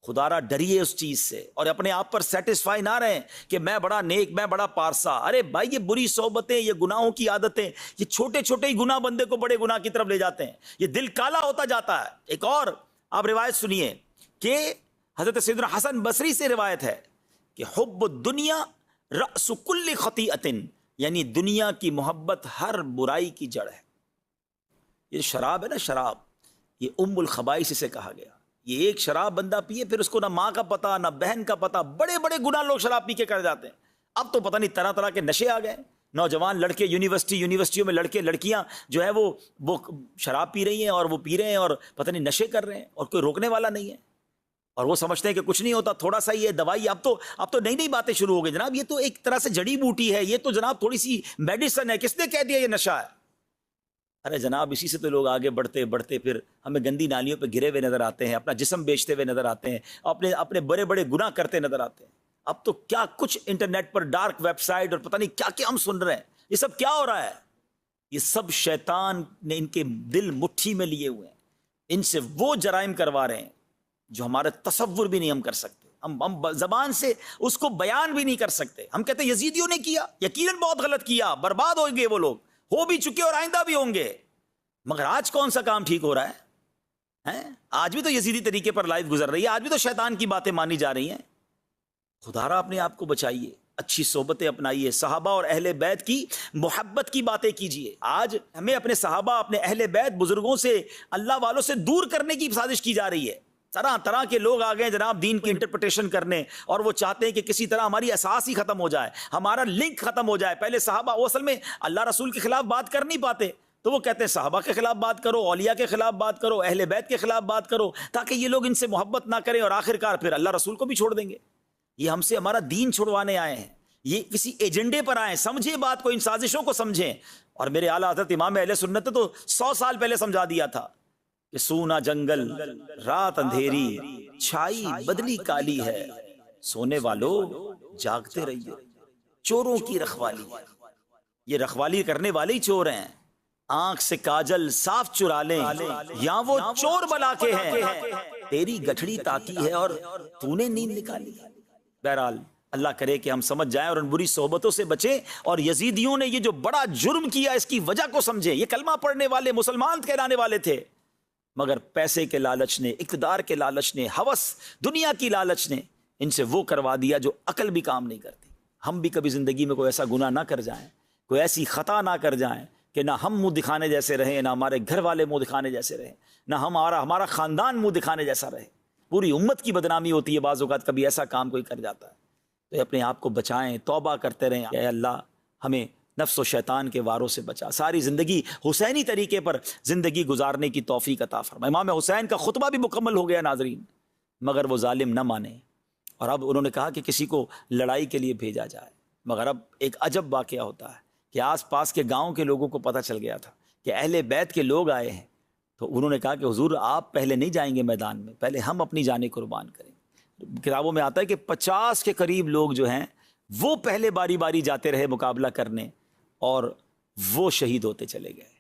خدا را ڈریے اس چیز سے اور اپنے آپ پر سیٹسفائی نہ رہیں کہ میں بڑا نیک، میں بڑا پارسا. ارے بھائی یہ بری صحبتیں، یہ گناہوں کی عادتیں، یہ چھوٹے چھوٹے ہی گناہ بندے کو بڑے گناہ کی طرف لے جاتے ہیں. یہ دل کالا ہوتا جاتا ہے. ایک اور آپ روایت سنیے کہ حضرت سیدنا حسن بصری سے روایت ہے کہ حب الدنیا رأس کل خطیئۃ، یعنی دنیا کی محبت ہر برائی کی جڑ ہے. یہ شراب ہے نا، شراب، یہ الخبائث سے کہا گیا. یہ ایک شراب بندہ پیے، پھر اس کو نہ ماں کا پتہ نہ بہن کا پتہ. بڑے بڑے گناہ لوگ شراب پی کے کر جاتے ہیں. اب تو پتہ نہیں طرح طرح کے نشے آ گئے. نوجوان لڑکے یونیورسٹیوں میں لڑکے لڑکیاں جو ہے وہ شراب پی رہی ہیں اور وہ پی رہے ہیں اور پتہ نہیں نشے کر رہے ہیں اور کوئی روکنے والا نہیں ہے. اور وہ سمجھتے ہیں کہ کچھ نہیں ہوتا، تھوڑا سا یہ دوائی. اب تو نئی نئی باتیں شروع ہو گئی جناب. یہ تو ایک طرح سے جڑی بوٹی ہے، یہ تو جناب تھوڑی سی میڈیسن ہے. کس نے کہہ دیا یہ نشہ ہے؟ ارے جناب اسی سے تو لوگ آگے بڑھتے بڑھتے پھر ہمیں گندی نالیوں پہ گرے ہوئے نظر آتے ہیں، اپنا جسم بیچتے ہوئے نظر آتے ہیں، اپنے بڑے بڑے گناہ کرتے نظر آتے ہیں. اب تو کیا کچھ انٹرنیٹ پر ڈارک ویب سائٹ اور پتہ نہیں کیا کیا ہم سن رہے ہیں. یہ سب کیا ہو رہا ہے؟ یہ سب شیطان نے ان کے دل مٹھی میں لیے ہوئے ہیں. ان سے وہ جرائم کروا رہے ہیں جو ہمارے تصور بھی نہیں ہم کر سکتے. ہم زبان سے اس کو بیان بھی نہیں کر سکتے. ہم کہتے ہیں یزیدیوں نے کیا، یقیناً بہت غلط کیا، برباد ہو گئے وہ لوگ، ہو بھی چکے اور آئندہ بھی ہوں گے. مگر آج کون سا کام ٹھیک ہو رہا ہے؟ آج بھی تو یزیدی طریقے پر لائف گزر رہی ہے، آج بھی تو شیطان کی باتیں مانی جا رہی ہیں. خدا را اپنے آپ کو بچائیے، اچھی صحبتیں اپنائیے، صحابہ اور اہل بیت کی محبت کی باتیں کیجیے. آج ہمیں اپنے صحابہ، اپنے اہل بیت بزرگوں سے، اللہ والوں سے دور کرنے کی سازش کی جا رہی ہے. طرح طرح کے لوگ آ گئے جناب دین کی انٹرپریٹیشن کرنے، اور وہ چاہتے ہیں کہ کسی طرح ہماری اساس ہی ختم ہو جائے، ہمارا لنک ختم ہو جائے. پہلے صحابہ وہ اصل میں اللہ رسول کے خلاف بات کر نہیں پاتے، تو وہ کہتے ہیں صحابہ کے خلاف بات کرو، اولیاء کے خلاف بات کرو، اہل بیت کے خلاف بات کرو، تاکہ یہ لوگ ان سے محبت نہ کریں اور آخرکار پھر اللہ رسول کو بھی چھوڑ دیں گے. یہ ہم سے ہمارا دین چھڑوانے آئے ہیں، یہ کسی ایجنڈے پر آئے. سمجھیں بات کو، ان سازشوں کو سمجھیں. اور میرے اعلیٰ حضرت امام اہل سنت نے تو 100 سال پہلے سمجھا دیا تھا کہ سونا جنگل، رات اندھیری، چھائی بدلی کالی ہے، سونے والوں جاگتے رہیے، چوروں کی رکھوالی. یہ رکھوالی کرنے والے ہی چور ہیں. آنکھ سے کاجل صاف چرا لیں یا وہ چور بلا کے ہیں، تیری گٹھڑی تاکی ہے اور تو نے نیند نکالی. بہرحال اللہ کرے کہ ہم سمجھ جائیں اور ان بری صحبتوں سے بچیں، اور یزیدیوں نے یہ جو بڑا جرم کیا اس کی وجہ کو سمجھیں. یہ کلمہ پڑھنے والے مسلمان کہلانے والے تھے، مگر پیسے کے لالچ نے، اقتدار کے لالچ نے، ہوس دنیا کی لالچ نے ان سے وہ کروا دیا جو عقل بھی کام نہیں کرتی. ہم بھی کبھی زندگی میں کوئی ایسا گناہ نہ کر جائیں، کوئی ایسی خطا نہ کر جائیں کہ نہ ہم منہ دکھانے جیسے رہیں، نہ ہمارے گھر والے منہ دکھانے جیسے رہیں، نہ ہمارا خاندان منہ دکھانے جیسا رہے. پوری امت کی بدنامی ہوتی ہے بعض اوقات کبھی ایسا کام کوئی کر جاتا ہے. تو اپنے آپ کو بچائیں، توبہ کرتے رہیں. اے اللہ ہمیں نفس و شیطان کے واروں سے بچا، ساری زندگی حسینی طریقے پر زندگی گزارنے کی توفیق عطا فرما. امام حسین کا خطبہ بھی مکمل ہو گیا ناظرین، مگر وہ ظالم نہ مانے، اور اب انہوں نے کہا کہ کسی کو لڑائی کے لیے بھیجا جائے. مگر اب ایک عجب واقعہ ہوتا ہے کہ آس پاس کے گاؤں کے لوگوں کو پتہ چل گیا تھا کہ اہل بیت کے لوگ آئے ہیں. تو انہوں نے کہا کہ حضور آپ پہلے نہیں جائیں گے میدان میں، پہلے ہم اپنی جانیں قربان کریں. کتابوں میں آتا ہے کہ 50 کے قریب لوگ جو ہیں وہ پہلے باری باری جاتے رہے مقابلہ کرنے، اور وہ شہید ہوتے چلے گئے.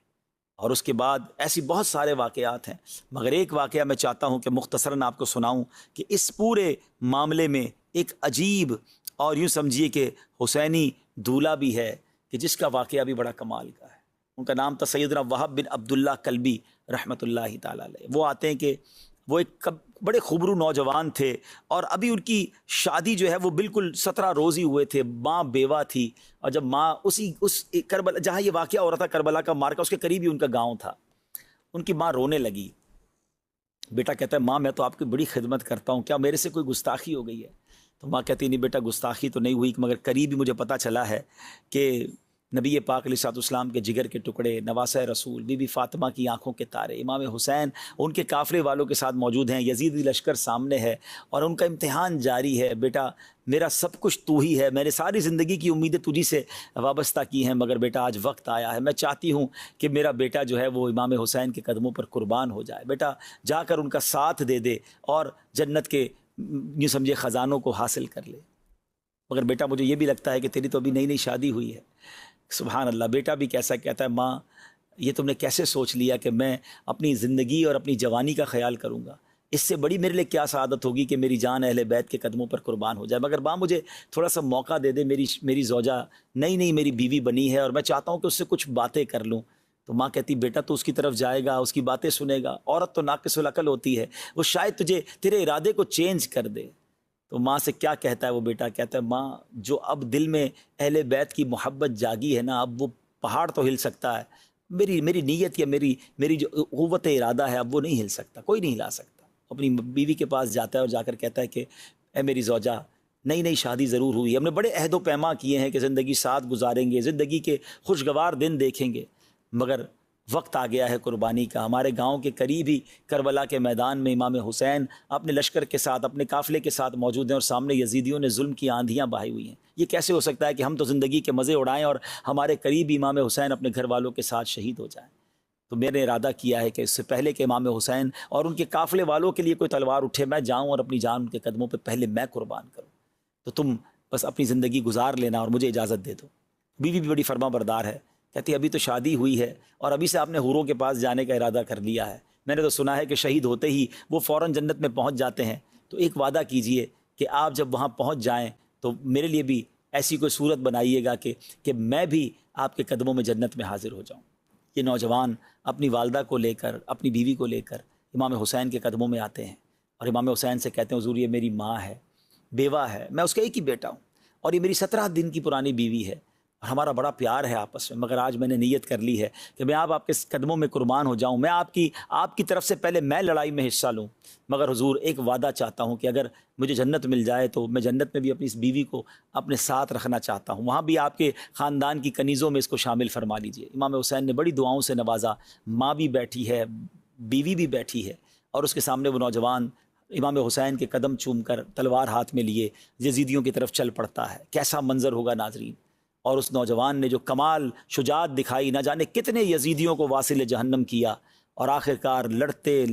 اور اس کے بعد ایسی بہت سارے واقعات ہیں، مگر ایک واقعہ میں چاہتا ہوں کہ مختصراً آپ کو سناؤں کہ اس پورے معاملے میں ایک عجیب اور یوں سمجھیے کہ حسینی دولہ بھی ہے کہ جس کا واقعہ بھی بڑا کمال کا ہے. ان کا نام تھا سیدنا وہب بن عبداللہ کلبی رحمۃ اللہ تعالیٰ علیہ. وہ آتے ہیں کہ وہ ایک بڑے خوبرو نوجوان تھے، اور ابھی ان کی شادی جو ہے وہ بالکل 17 روز ہی ہوئے تھے. ماں بیوہ تھی، اور جب ماں اس کربلا جہاں یہ واقعہ ہو رہا تھا کربلا کا مارکا، اس کے قریب ہی ان کا گاؤں تھا. ان کی ماں رونے لگی. بیٹا کہتا ہے ماں میں تو آپ کی بڑی خدمت کرتا ہوں، کیا میرے سے کوئی گستاخی ہو گئی ہے؟ تو ماں کہتی نہیں بیٹا گستاخی تو نہیں ہوئی، مگر قریب ہی مجھے پتہ چلا ہے کہ نبی پاک علیہ السلام کے جگر کے ٹکڑے، نواسہ رسول، بی بی فاطمہ کی آنکھوں کے تارے، امام حسین ان کے قافلے والوں کے ساتھ موجود ہیں، یزیدی لشکر سامنے ہے، اور ان کا امتحان جاری ہے. بیٹا میرا سب کچھ تو ہی ہے، میں نے ساری زندگی کی امیدیں تجھی سے وابستہ کی ہیں، مگر بیٹا آج وقت آیا ہے، میں چاہتی ہوں کہ میرا بیٹا جو ہے وہ امام حسین کے قدموں پر قربان ہو جائے. بیٹا جا کر ان کا ساتھ دے دے اور جنت کے یوں سمجھے خزانوں کو حاصل کر لے. مگر بیٹا مجھے یہ بھی لگتا ہے کہ تیری تو ابھی نئی نئی شادی ہوئی ہے. سبحان اللہ. بیٹا بھی کیسا کہتا ہے ماں یہ تم نے کیسے سوچ لیا کہ میں اپنی زندگی اور اپنی جوانی کا خیال کروں گا؟ اس سے بڑی میرے لیے کیا سعادت ہوگی کہ میری جان اہل بیت کے قدموں پر قربان ہو جائے. مگر ماں مجھے تھوڑا سا موقع دے دے، میری زوجہ نئی میری بیوی بنی ہے، اور میں چاہتا ہوں کہ اس سے کچھ باتیں کر لوں. تو ماں کہتی بیٹا تو اس کی طرف جائے گا، اس کی باتیں سنے گا، عورت تو ناقص العقل ہوتی ہے، وہ شاید تیرے ارادے کو چینج کر دے. تو ماں سے کیا کہتا ہے وہ بیٹا؟ کہتا ہے ماں جو اب دل میں اہل بیت کی محبت جاگی ہے نا، اب وہ پہاڑ تو ہل سکتا ہے، میری نیت یا میری جو قوت ارادہ ہے اب وہ نہیں ہل سکتا، کوئی نہیں ہلا سکتا. اپنی بیوی کے پاس جاتا ہے اور جا کر کہتا ہے کہ اے میری زوجہ نئی شادی ضرور ہوئی ہے، ہم نے بڑے عہد و پیما کیے ہیں کہ زندگی ساتھ گزاریں گے، زندگی کے خوشگوار دن دیکھیں گے، مگر وقت آ گیا ہے قربانی کا. ہمارے گاؤں کے قریب ہی کربلا کے میدان میں امام حسین اپنے لشکر کے ساتھ، اپنے قافلے کے ساتھ موجود ہیں، اور سامنے یزیدیوں نے ظلم کی آندھیاں بہائی ہوئی ہیں. یہ کیسے ہو سکتا ہے کہ ہم تو زندگی کے مزے اڑائیں اور ہمارے قریب امام حسین اپنے گھر والوں کے ساتھ شہید ہو جائیں؟ تو میں نے ارادہ کیا ہے کہ اس سے پہلے کہ امام حسین اور ان کے قافلے والوں کے لیے کوئی تلوار اٹھے، میں جاؤں اور اپنی جان ان کے قدموں پہ پہلے میں قربان کروں. تو تم بس اپنی زندگی گزار لینا اور مجھے اجازت دے دو. بیوی بھی بڑی فرما بردار ہے، کہتی ابھی تو شادی ہوئی ہے اور ابھی سے آپ نے حوروں کے پاس جانے کا ارادہ کر لیا ہے. میں نے تو سنا ہے کہ شہید ہوتے ہی وہ فوراً جنت میں پہنچ جاتے ہیں. تو ایک وعدہ کیجئے کہ آپ جب وہاں پہنچ جائیں تو میرے لیے بھی ایسی کوئی صورت بنائیے گا کہ میں بھی آپ کے قدموں میں جنت میں حاضر ہو جاؤں. یہ نوجوان اپنی والدہ کو لے کر، اپنی بیوی کو لے کر امام حسین کے قدموں میں آتے ہیں اور امام حسین سے کہتے ہیں حضور یہ میری ماں ہے، بیوہ ہے، میں اس کا ایک ہی بیٹا ہوں، اور یہ میری 17 دن کی پرانی بیوی ہے، اور ہمارا بڑا پیار ہے آپس میں، مگر آج میں نے نیت کر لی ہے کہ میں آپ کے قدموں میں قربان ہو جاؤں. میں آپ کی طرف سے پہلے میں لڑائی میں حصہ لوں، مگر حضور ایک وعدہ چاہتا ہوں کہ اگر مجھے جنت مل جائے تو میں جنت میں بھی اپنی اس بیوی کو اپنے ساتھ رکھنا چاہتا ہوں، وہاں بھی آپ کے خاندان کی کنیزوں میں اس کو شامل فرما لیجئے. امام حسین نے بڑی دعاؤں سے نوازا. ماں بھی بیٹھی ہے، بیوی بھی بیٹھی ہے، اور اس کے سامنے وہ نوجوان امام حسین کے قدم چوم کر تلوار ہاتھ میں لیے یزیدیوں کی طرف چل پڑتا ہے. کیسا منظر ہوگا ناظرین. اور اس نوجوان نے جو کمال شجاعت دکھائی، نہ جانے کتنے یزیدیوں کو واصل جہنم کیا، اور آخرکار لڑتے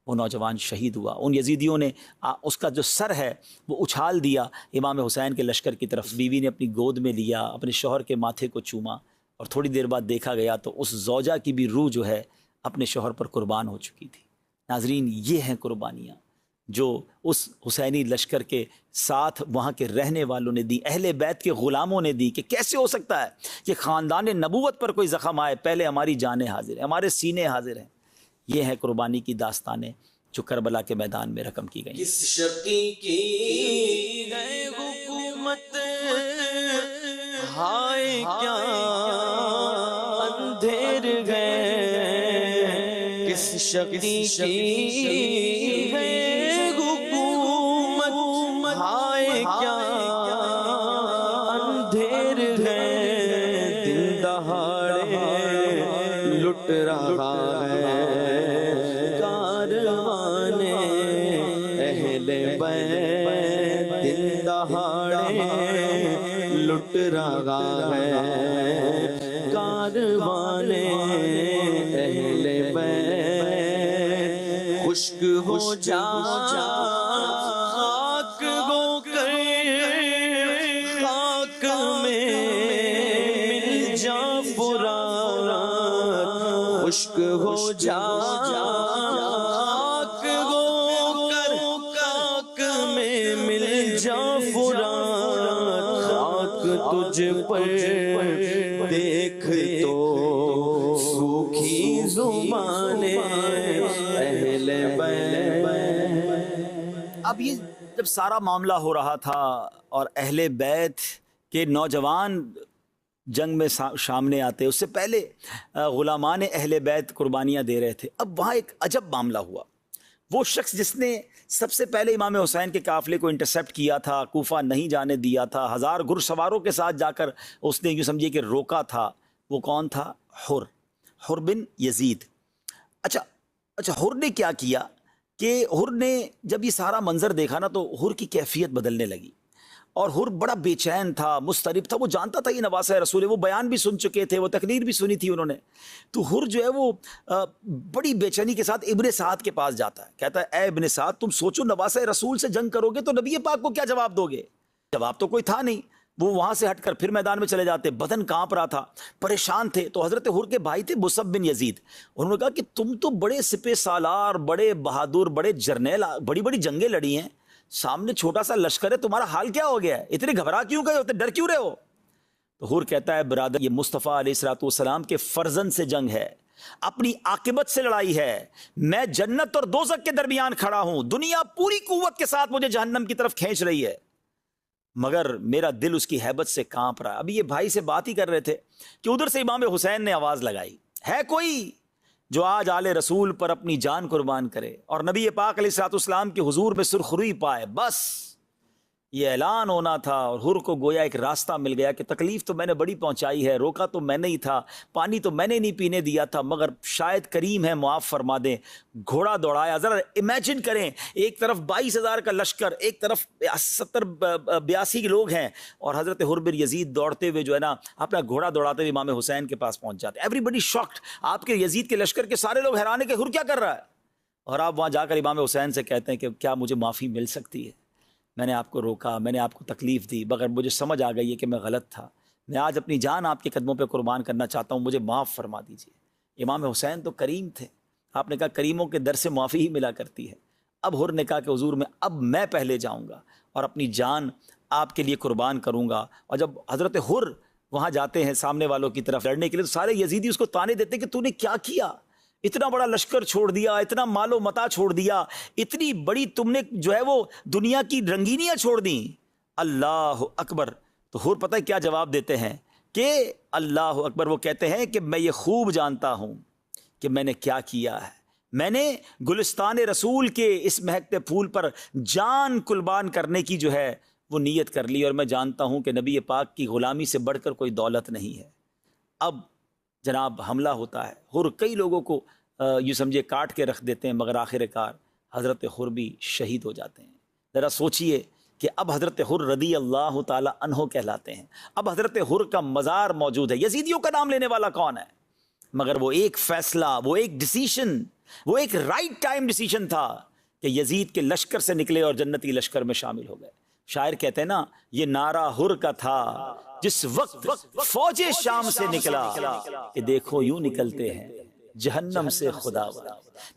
وہ نوجوان شہید ہوا. ان یزیدیوں نے اس کا جو سر ہے وہ اچھال دیا امام حسین کے لشکر کی طرف. بیوی نے اپنی گود میں لیا، اپنے شوہر کے ماتھے کو چوما، اور تھوڑی دیر بعد دیکھا گیا تو اس زوجہ کی بھی روح جو ہے اپنے شوہر پر قربان ہو چکی تھی. ناظرین یہ ہیں قربانیاں جو اس حسینی لشکر کے ساتھ وہاں کے رہنے والوں نے دی، اہل بیت کے غلاموں نے دی. کہ کیسے ہو سکتا ہے کہ خاندان نبوت پر کوئی زخم آئے، پہلے ہماری جانیں حاضر ہیں، ہمارے سینے حاضر ہیں. یہ ہے قربانی کی داستانیں جو کربلا کے میدان میں رقم کی گئی. کس شقی کی ہے حکومت، ہائے کیا شقی کی ہے حکومت، ہائے کیا اندھیر ہے، دن دہاڑے لٹ رہا ہے کاروان اہل بیت، دن دہاڑے لٹ رہا ہے کاروان اہل بیت، خشک ہو جا خاک ہو کر خاک میں مل جا فرات، خشک ہو جا خاک ہو کر خاک میں مل جا فرات، خاک تجھ پر دیکھ تو سوکھی زبان اہل بیت۔ اب یہ جب سارا معاملہ ہو رہا تھا اور اہل بیت کے نوجوان جنگ میں سامنے آتے، اس سے پہلے غلامان اہل بیت قربانیاں دے رہے تھے، اب وہاں ایک عجب معاملہ ہوا۔ وہ شخص جس نے سب سے پہلے امام حسین کے قافلے کو انٹرسیپٹ کیا تھا، کوفہ نہیں جانے دیا تھا، 1000 گھڑ سواروں کے ساتھ جا کر اس نے یوں سمجھیے کہ روکا تھا، وہ کون تھا؟ حر بن یزید۔ اچھا حر نے کیا کیا کہ حر نے جب یہ سارا منظر دیکھا نا تو حر کی کیفیت بدلنے لگی، اور حر بڑا بے چین تھا، مضطرب تھا، وہ جانتا تھا یہ نواسہ رسول ہے، وہ بیان بھی سن چکے تھے، وہ تقریر بھی سنی تھی انہوں نے۔ تو حر جو ہے وہ بڑی بے چینی کے ساتھ ابن سعد کے پاس جاتا ہے، کہتا ہے اے ابن سعد، تم سوچو نواسہ رسول سے جنگ کرو گے تو نبی پاک کو کیا جواب دو گے؟ جواب تو کوئی تھا نہیں۔ وہ وہاں سے ہٹ کر پھر میدان میں چلے جاتے، بدن کانپ رہا تھا، پریشان تھے۔ تو حضرت حر کے بھائی تھے مصعب بن یزید، انہوں نے کہا کہ تم تو بڑے سپہ سالار، بڑے بہادر، بڑے جرنیل، بڑی بڑی جنگیں لڑی ہیں، سامنے چھوٹا سا لشکر ہے، تمہارا حال کیا ہو گیا ہے؟ اتنے گھبرا کیوں گئے ہوتے، ڈر کیوں رہے ہو؟ تو حر کہتا ہے برادر، یہ مصطفیٰ علیہ السلام کے فرزند سے جنگ ہے، اپنی عاقبت سے لڑائی ہے، میں جنت اور دوزخ کے درمیان کھڑا ہوں، دنیا پوری قوت کے ساتھ مجھے جہنم کی طرف کھینچ رہی ہے، مگر میرا دل اس کی ہیبت سے کانپ رہا ہے۔ ابھی یہ بھائی سے بات ہی کر رہے تھے کہ ادھر سے امام حسین نے آواز لگائی، ہے کوئی جو آج آل رسول پر اپنی جان قربان کرے اور نبی پاک علیہ السلام کے حضور میں سرخروئی پائے؟ بس یہ اعلان ہونا تھا، اور حر کو گویا ایک راستہ مل گیا کہ تکلیف تو میں نے بڑی پہنچائی ہے، روکا تو میں نے ہی تھا، پانی تو میں نے نہیں پینے دیا تھا، مگر شاید کریم ہے معاف فرما دیں۔ گھوڑا دوڑایا، ذرا امیجن کریں، ایک طرف 22,000 کا لشکر، ایک طرف 82 لوگ ہیں، اور حضرت حر بن یزید دوڑتے ہوئے جو ہے نا اپنا گھوڑا دوڑاتے ہوئے امام حسین کے پاس پہنچ جاتے۔ ایوری بڈی شاکڈ، آپ کے یزید کے لشکر کے سارے لوگ حیران ہیں کہ حر کیا کر رہا ہے، اور آپ وہاں جا کر امام حسین سے کہتے ہیں کہ کیا مجھے معافی مل سکتی ہے؟ میں نے آپ کو روکا، میں نے آپ کو تکلیف دی، مگر مجھے سمجھ آ گئی ہے کہ میں غلط تھا، میں آج اپنی جان آپ کے قدموں پہ قربان کرنا چاہتا ہوں، مجھے معاف فرما دیجیے۔ امام حسین تو کریم تھے، آپ نے کہا کریموں کے در سے معافی ہی ملا کرتی ہے۔ اب حر نے کہا کہ حضور اب میں پہلے جاؤں گا اور اپنی جان آپ کے لیے قربان کروں گا۔ اور جب حضرت حر وہاں جاتے ہیں سامنے والوں کی طرف لڑنے کے لیے، تو سارے یزیدی اس کو تانے دیتے ہیں کہ تو نے کیا کیا، اتنا بڑا لشکر چھوڑ دیا، اتنا مال و متاع چھوڑ دیا، اتنی بڑی تم نے جو ہے وہ دنیا کی رنگینیاں چھوڑ دیں۔ اللہ اکبر۔ تو حر پتہ ہے کیا جواب دیتے ہیں کہ اللہ اکبر، وہ کہتے ہیں کہ میں یہ خوب جانتا ہوں کہ میں نے کیا کیا ہے، میں نے گلستان رسول کے اس مہکتے پھول پر جان قربان کرنے کی جو ہے وہ نیت کر لی، اور میں جانتا ہوں کہ نبی پاک کی غلامی سے بڑھ کر کوئی دولت نہیں ہے۔ اب جناب حملہ ہوتا ہے، حر کئی لوگوں کو یوں سمجھے کاٹ کے رکھ دیتے ہیں، مگر آخر کار حضرت حر بھی شہید ہو جاتے ہیں۔ ذرا سوچئے کہ اب حضرت حر رضی اللہ تعالی عنہ کہلاتے ہیں، اب حضرت حر کا مزار موجود ہے۔ یزیدیوں کا نام لینے والا کون ہے؟ مگر وہ ایک فیصلہ، وہ ایک ڈیسیشن، وہ ایک رائٹ ٹائم ڈیسیشن تھا کہ یزید کے لشکر سے نکلے اور جنتی لشکر میں شامل ہو گئے۔ شاعر کہتے ہیں نا، یہ نعرہ حر کا تھا جس وقت فوج شام سے نکلا، کہ دیکھو یوں نکلتے ہیں جہنم سے خدا وار۔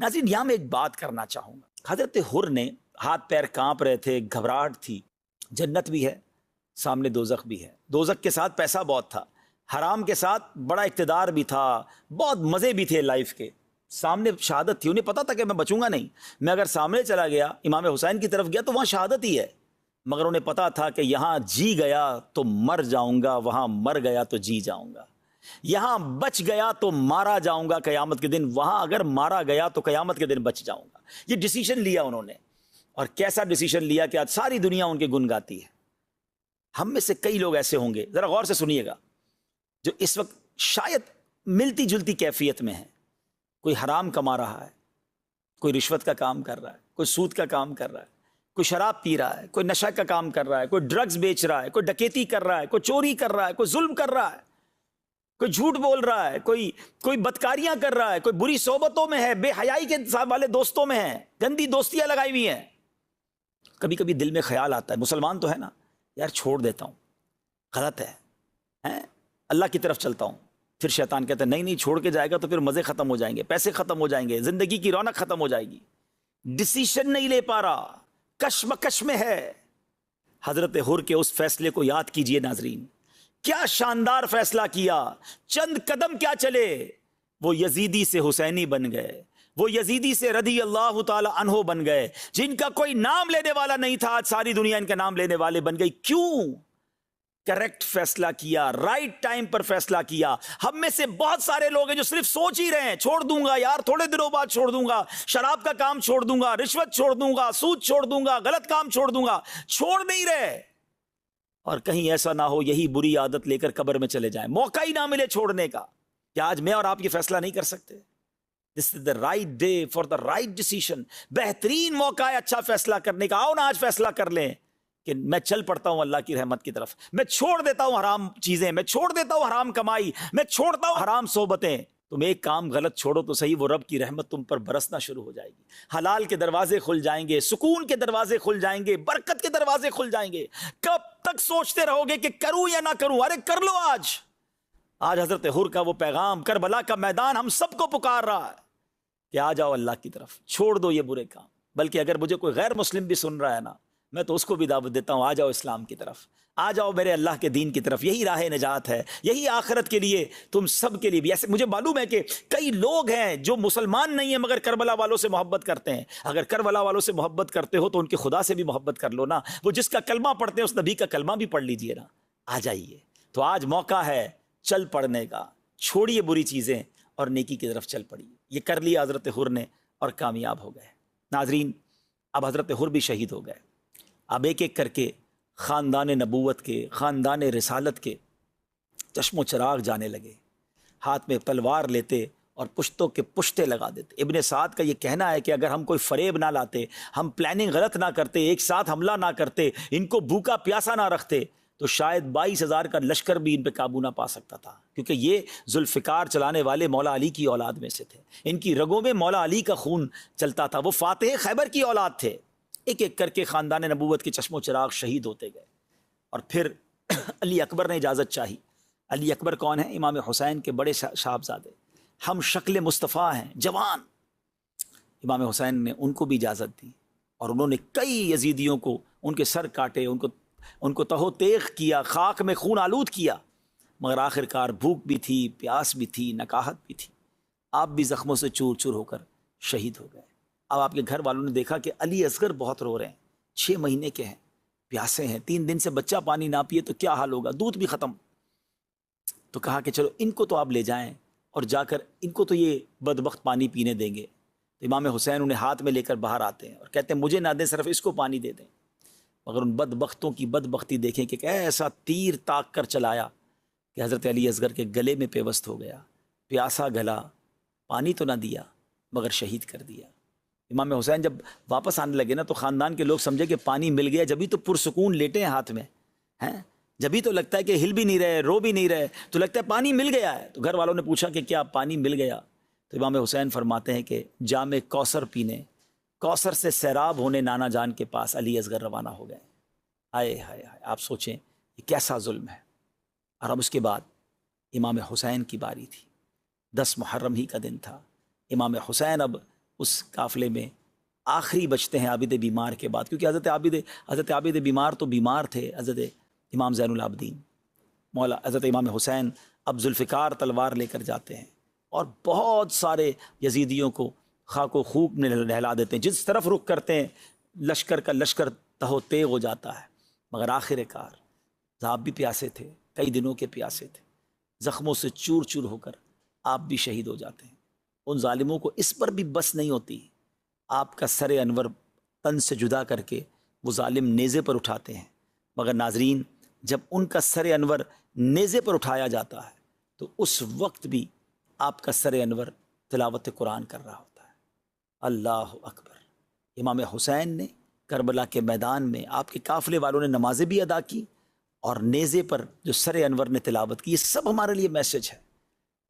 ناظرین، یہاں میں ایک بات کرنا چاہوں گا۔ حضرت حر نے ہاتھ پیر کانپ رہے تھے، گھبراہٹ تھی، جنت بھی ہے، سامنے دوزخ بھی ہے، دوزخ کے ساتھ پیسہ بہت تھا، حرام کے ساتھ بڑا اقتدار بھی تھا، بہت مزے بھی تھے لائف کے، سامنے شہادت تھی، انہیں پتا تھا کہ میں بچوں گا نہیں، میں اگر سامنے چلا گیا امام حسین کی طرف گیا تو وہاں شہادت ہی ہے، مگر انہیں پتا تھا کہ یہاں جی گیا تو مر جاؤں گا، وہاں مر گیا تو جی جاؤں گا۔ یہاں بچ گیا تو مارا جاؤں گا قیامت کے دن، وہاں اگر مارا گیا تو قیامت کے دن بچ جاؤں گا۔ یہ ڈیسیشن لیا انہوں نے، اور کیسا ڈیسیشن لیا کہ آج ساری دنیا ان کے گن گاتی ہے۔ ہم میں سے کئی لوگ ایسے ہوں گے، ذرا غور سے سنیے گا، جو اس وقت شاید ملتی جلتی کیفیت میں ہے۔ کوئی حرام کما رہا ہے، کوئی رشوت کا کام کر رہا ہے، کوئی سود کا کام کر رہا ہے، کوئی شراب پی رہا ہے، کوئی نشہ کا کام کر رہا ہے، کوئی ڈرگز بیچ رہا ہے، کوئی ڈکیتی کر رہا ہے، کوئی چوری کر رہا ہے، کوئی ظلم کر رہا ہے، کوئی جھوٹ بول رہا ہے، کوئی بدکاریاں کر رہا ہے، کوئی بری صحبتوں میں ہے، بے حیائی کے والے دوستوں میں ہے، گندی دوستیاں لگائی ہوئی ہیں۔ کبھی کبھی دل میں خیال آتا ہے، مسلمان تو ہے نا یار، چھوڑ دیتا ہوں، غلط ہے، اللہ کی طرف چلتا ہوں۔ پھر شیطان کہتا ہے نہیں چھوڑ کے جائے گا تو پھر مزے ختم ہو جائیں گے، پیسے ختم ہو جائیں گے، زندگی کی رونق ختم ہو جائے گی۔ ڈیسیشن نہیں لے پا رہا، کشمکش میں ہے۔ حضرت حر کے اس فیصلے کو یاد کیجئے ناظرین، کیا شاندار فیصلہ کیا۔ چند قدم کیا چلے، وہ یزیدی سے حسینی بن گئے، وہ یزیدی سے رضی اللہ تعالی عنہ بن گئے۔ جن کا کوئی نام لینے والا نہیں تھا، آج ساری دنیا ان کا نام لینے والے بن گئی۔ کیوں؟ کریکٹ فیصلہ کیا، رائٹ ٹائم پر فیصلہ کیا۔ ہم میں سے بہت سارے لوگ ہیں جو صرف سوچ ہی رہے ہیں، چھوڑ دوں گا یار، تھوڑے دنوں بعد چھوڑ دوں گا، شراب کا کام چھوڑ دوں گا، رشوت چھوڑ دوں گا، سود چھوڑ دوں گا، غلط کام چھوڑ دوں گا، چھوڑ نہیں رہے۔ اور کہیں ایسا نہ ہو یہی بری عادت لے کر قبر میں چلے جائیں، موقع ہی نہ ملے چھوڑنے کا۔ کیا آج میں اور آپ یہ فیصلہ نہیں کر سکتے؟ This is the right day for the right decision. بہترین موقع ہے اچھا فیصلہ کرنے کا۔ آؤ نا آج فیصلہ کر لیں کہ میں چل پڑتا ہوں اللہ کی رحمت کی طرف، میں چھوڑ دیتا ہوں حرام چیزیں، میں چھوڑ دیتا ہوں حرام کمائی، میں چھوڑتا ہوں حرام صحبتیں۔ تم ایک کام غلط چھوڑو تو صحیح، وہ رب کی رحمت تم پر برسنا شروع ہو جائے گی، حلال کے دروازے کھل جائیں گے، سکون کے دروازے کھل جائیں گے، برکت کے دروازے کھل جائیں گے۔ کب تک سوچتے رہو گے کہ کروں یا نہ کروں؟ ارے کر لو آج۔ آج حضرت حر کا وہ پیغام، کربلا کا میدان ہم سب کو پکار رہا ہے کہ آ جاؤ اللہ کی طرف، چھوڑ دو یہ برے کام۔ بلکہ اگر مجھے کوئی غیر مسلم بھی سن رہا ہے نا، میں تو اس کو بھی دعوت دیتا ہوں، آ جاؤ اسلام کی طرف، آ جاؤ میرے اللہ کے دین کی طرف، یہی راہ نجات ہے، یہی آخرت کے لیے تم سب کے لیے بھی۔ ایسے مجھے معلوم ہے کہ کئی لوگ ہیں جو مسلمان نہیں ہیں مگر کربلا والوں سے محبت کرتے ہیں۔ اگر کربلا والوں سے محبت کرتے ہو تو ان کے خدا سے بھی محبت کر لو نا، وہ جس کا کلمہ پڑھتے ہیں اس نبی کا کلمہ بھی پڑھ لیجئے نا۔ آ جائیے، تو آج موقع ہے چل پڑنے کا، چھوڑیے بری چیزیں اور نیکی کی طرف چل پڑیے۔ یہ کر لیا حضرت حر نے اور کامیاب ہو گئے۔ ناظرین، اب حضرت حر بھی شہید ہو گئے۔ اب ایک ایک کر کے خاندان نبوت کے، خاندان رسالت کے چشم و چراغ جانے لگے، ہاتھ میں تلوار لیتے اور پشتوں کے پشتے لگا دیتے۔ ابن سعد کا یہ کہنا ہے کہ اگر ہم کوئی فریب نہ لاتے، ہم پلاننگ غلط نہ کرتے، ایک ساتھ حملہ نہ کرتے، ان کو بھوکا پیاسا نہ رکھتے، تو شاید 22,000 کا لشکر بھی ان پہ قابو نہ پا سکتا تھا، کیونکہ یہ ذوالفقار چلانے والے مولا علی کی اولاد میں سے تھے، ان کی رگوں میں مولا علی کا خون چلتا تھا، وہ فاتح خیبر کی اولاد تھے۔ ایک ایک کر کے خاندان نبوت کے چشم و چراغ شہید ہوتے گئے، اور پھر علی اکبر نے اجازت چاہی۔ علی اکبر کون ہیں؟ امام حسین کے بڑے صاحبزادے، ہم شکل مصطفیٰ ہیں، جوان۔ امام حسین نے ان کو بھی اجازت دی، اور انہوں نے کئی یزیدیوں کو ان کے سر کاٹے، ان کو تہو تیغ کیا، خاک میں خون آلود کیا، مگر آخر کار بھوک بھی تھی، پیاس بھی تھی، نکاہت بھی تھی، آپ بھی زخموں سے چور چور ہو کر شہید ہو گئے۔ اب آپ کے گھر والوں نے دیکھا کہ علی اصغر بہت رو رہے ہیں، 6 مہینے کے ہیں، پیاسے ہیں، 3 دن سے بچہ پانی نہ پیے تو کیا حال ہوگا، دودھ بھی ختم۔ تو کہا کہ چلو ان کو تو آپ لے جائیں اور جا کر ان کو تو یہ بدبخت پانی پینے دیں گے۔ تو امام حسین انہیں ہاتھ میں لے کر باہر آتے ہیں اور کہتے ہیں مجھے نہ دیں، صرف اس کو پانی دے دیں۔ مگر ان بدبختوں کی بدبختی دیکھیں کہ ایسا تیر تاک کر چلایا کہ حضرت علی اصغر کے گلے میں پیوست ہو گیا، پیاسا گلا، پانی تو نہ دیا مگر شہید کر دیا۔ امام حسین جب واپس آنے لگے نا تو خاندان کے لوگ سمجھے کہ پانی مل گیا، جبھی تو پرسکون لیٹے ہیں ہاتھ میں، ہیں جبھی تو لگتا ہے کہ ہل بھی نہیں رہے، رو بھی نہیں رہے، تو لگتا ہے پانی مل گیا ہے۔ تو گھر والوں نے پوچھا کہ کیا پانی مل گیا؟ تو امام حسین فرماتے ہیں کہ جام کوثر پینے، کوثر سے سیراب ہونے نانا جان کے پاس علی اصغر روانہ ہو گئے۔ ہائے ہائے ہائے، آپ سوچیں یہ کیسا ظلم ہے۔ اور اب اس کے بعد امام حسین کی باری تھی، 10 محرم ہی کا دن تھا۔ امام حسین اب اس قافلے میں آخری بچتے ہیں عابد بیمار کے بعد، کیونکہ حضرت عابد بیمار تو بیمار تھے، حضرت امام زین العابدین مولا حضرت امام حسین اب ذوالفقار تلوار لے کر جاتے ہیں اور بہت سارے یزیدیوں کو خاک و خوب میں نہلا دیتے ہیں، جس طرف رخ کرتے ہیں لشکر کا لشکر تہو تیغ ہو جاتا ہے۔ مگر آخر کار آپ بھی پیاسے تھے، کئی دنوں کے پیاسے تھے، زخموں سے چور چور ہو کر آپ بھی شہید ہو جاتے ہیں۔ ان ظالموں کو اس پر بھی بس نہیں ہوتی، آپ کا سر انور تن سے جدا کر کے وہ ظالم نیزے پر اٹھاتے ہیں، مگر ناظرین جب ان کا سر انور نیزے پر اٹھایا جاتا ہے تو اس وقت بھی آپ کا سر انور تلاوت قرآن کر رہا ہوتا ہے۔ اللہ اکبر۔ امام حسین نے کربلا کے میدان میں آپ کے قافلے والوں نے نمازیں بھی ادا کی اور نیزے پر جو سر انور نے تلاوت کی، یہ سب ہمارے لیے میسج ہے۔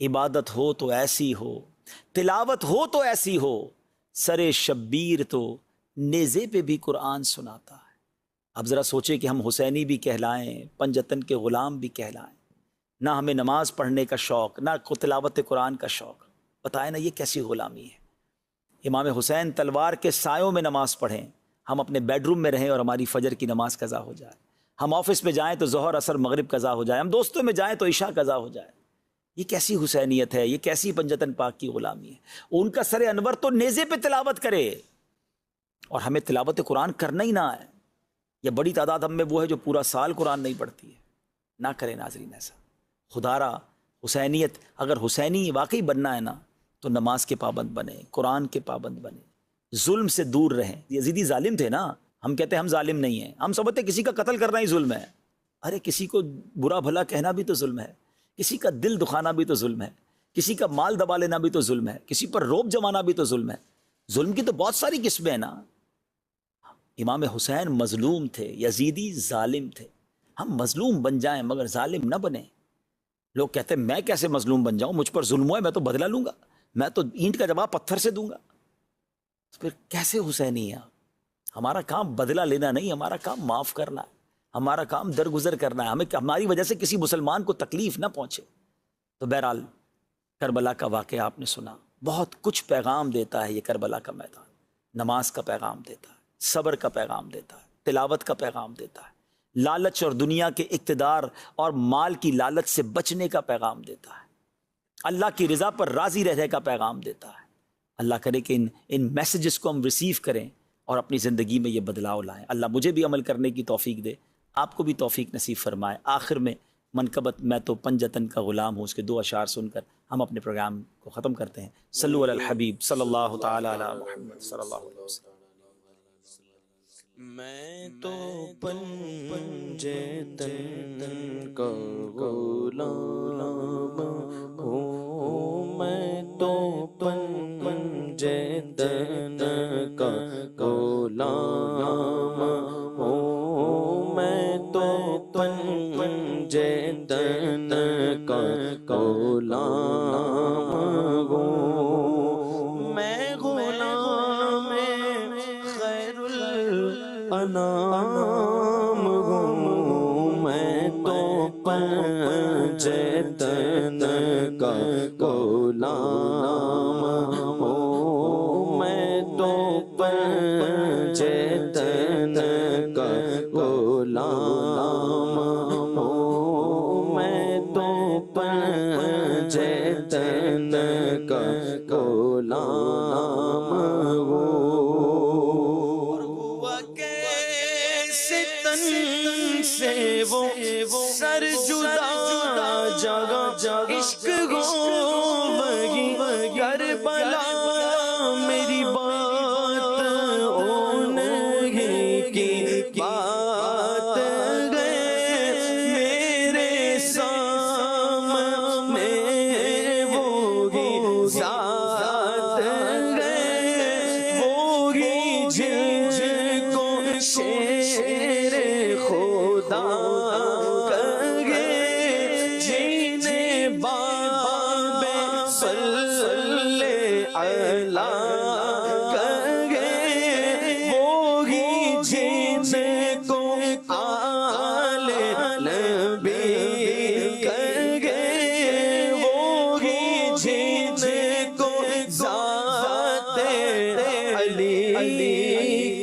عبادت ہو تو ایسی ہو، تلاوت ہو تو ایسی ہو، سر شبیر تو نیزے پہ بھی قرآن سناتا ہے۔ اب ذرا سوچیں کہ ہم حسینی بھی کہلائیں، پنجتن کے غلام بھی کہلائیں، نہ ہمیں نماز پڑھنے کا شوق، نہ تلاوت قرآن کا شوق، بتائیں نا یہ کیسی غلامی ہے۔ امام حسین تلوار کے سایوں میں نماز پڑھیں، ہم اپنے بیڈ روم میں رہیں اور ہماری فجر کی نماز قضا ہو جائے، ہم آفس میں جائیں تو ظہر عصر مغرب قضا ہو جائے، ہم دوستوں میں جائیں تو عشاء قضا ہو جائے۔ یہ کیسی حسینیت ہے، یہ کیسی پنجتن پاک کی غلامی ہے۔ ان کا سر انور تو نیزے پہ تلاوت کرے اور ہمیں تلاوت قرآن کرنا ہی نہ ہے، یا بڑی تعداد ہم میں وہ ہے جو پورا سال قرآن نہیں پڑھتی ہے۔ نہ کرے ناظرین ایسا، خدا را حسینیت اگر حسینی واقعی بننا ہے نا تو نماز کے پابند بنے، قرآن کے پابند بنے، ظلم سے دور رہیں۔ یزیدی ظالم تھے نا، ہم کہتے ہیں ہم ظالم نہیں ہیں، ہم سمجھتے کسی کا قتل کرنا ہی ظلم ہے۔ ارے کسی کو برا بھلا کہنا بھی تو ظلم ہے، کسی کا دل دکھانا بھی تو ظلم ہے، کسی کا مال دبا لینا بھی تو ظلم ہے، کسی پر روب جمانا بھی تو ظلم ہے۔ ظلم کی تو بہت ساری قسمیں ہیں نا۔ امام حسین مظلوم تھے، یزیدی ظالم تھے۔ ہم مظلوم بن جائیں مگر ظالم نہ بنیں۔ لوگ کہتے ہیں میں کیسے مظلوم بن جاؤں، مجھ پر ظلم ہے میں تو بدلہ لوں گا، میں تو اینٹ کا جواب پتھر سے دوں گا۔ پھر کیسے حسینی ہے آپ؟ ہمارا کام بدلہ لینا نہیں، ہمارا کام معاف کرنا ہے، ہمارا کام درگزر کرنا ہے، ہمیں ہماری وجہ سے کسی مسلمان کو تکلیف نہ پہنچے۔ تو بہرحال کربلا کا واقعہ آپ نے سنا، بہت کچھ پیغام دیتا ہے یہ کربلا کا میدان۔ نماز کا پیغام دیتا ہے، صبر کا پیغام دیتا ہے، تلاوت کا پیغام دیتا ہے، لالچ اور دنیا کے اقتدار اور مال کی لالچ سے بچنے کا پیغام دیتا ہے، اللہ کی رضا پر راضی رہنے کا پیغام دیتا ہے۔ اللہ کرے کہ ان میسیجز کو ہم ریسیو کریں اور اپنی زندگی میں یہ بدلاؤ لائیں۔ اللہ مجھے بھی عمل کرنے کی توفیق دے، آپ کو بھی توفیق نصیب فرمائے۔ آخر میں منقبت میں تو پنجتن کا غلام ہوں، اس کے 2 اشعار سن کر ہم اپنے پروگرام کو ختم کرتے ہیں۔ صلو علی الحبیب صلی اللہ تعالی علی محمد صلی اللہ علیہ وسلم۔ میں تو پنجتن کا غلام ہوں، میں تو پنجتن کا غلام ہوں، میں تو پنجتن کا غلام ہوں، میں غلام خیر الانام ہوں، میں تو پنجتن کا غلام ہوں، میں تو پنجتن کا غلام ہوں، میں تو پنجتن کا غلام سے وہ سر جدا جگہ عشق گو وہی کربلا میری بات اون کی بات گئے میرے سامنے وہی ذات گئے وہی جن کو شیر خدا کہے جینے باب صلی علی کہے وہی جن کو آل نبی کہے وہی جن کو ذات علی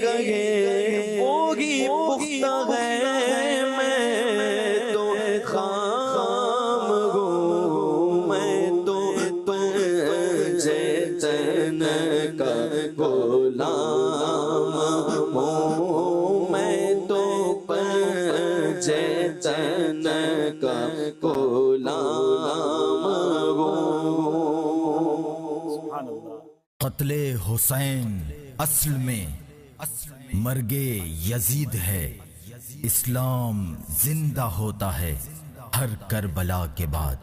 کہے وہی پختہ ہے میں تو خام ہوں میں تو پنجتن کا غلام ہوں میں تو پنجتن کا غلام قتل حسین اصل میں مرگ یزید ہے، اسلام زندہ ہوتا ہے ہر کربلا کے بعد۔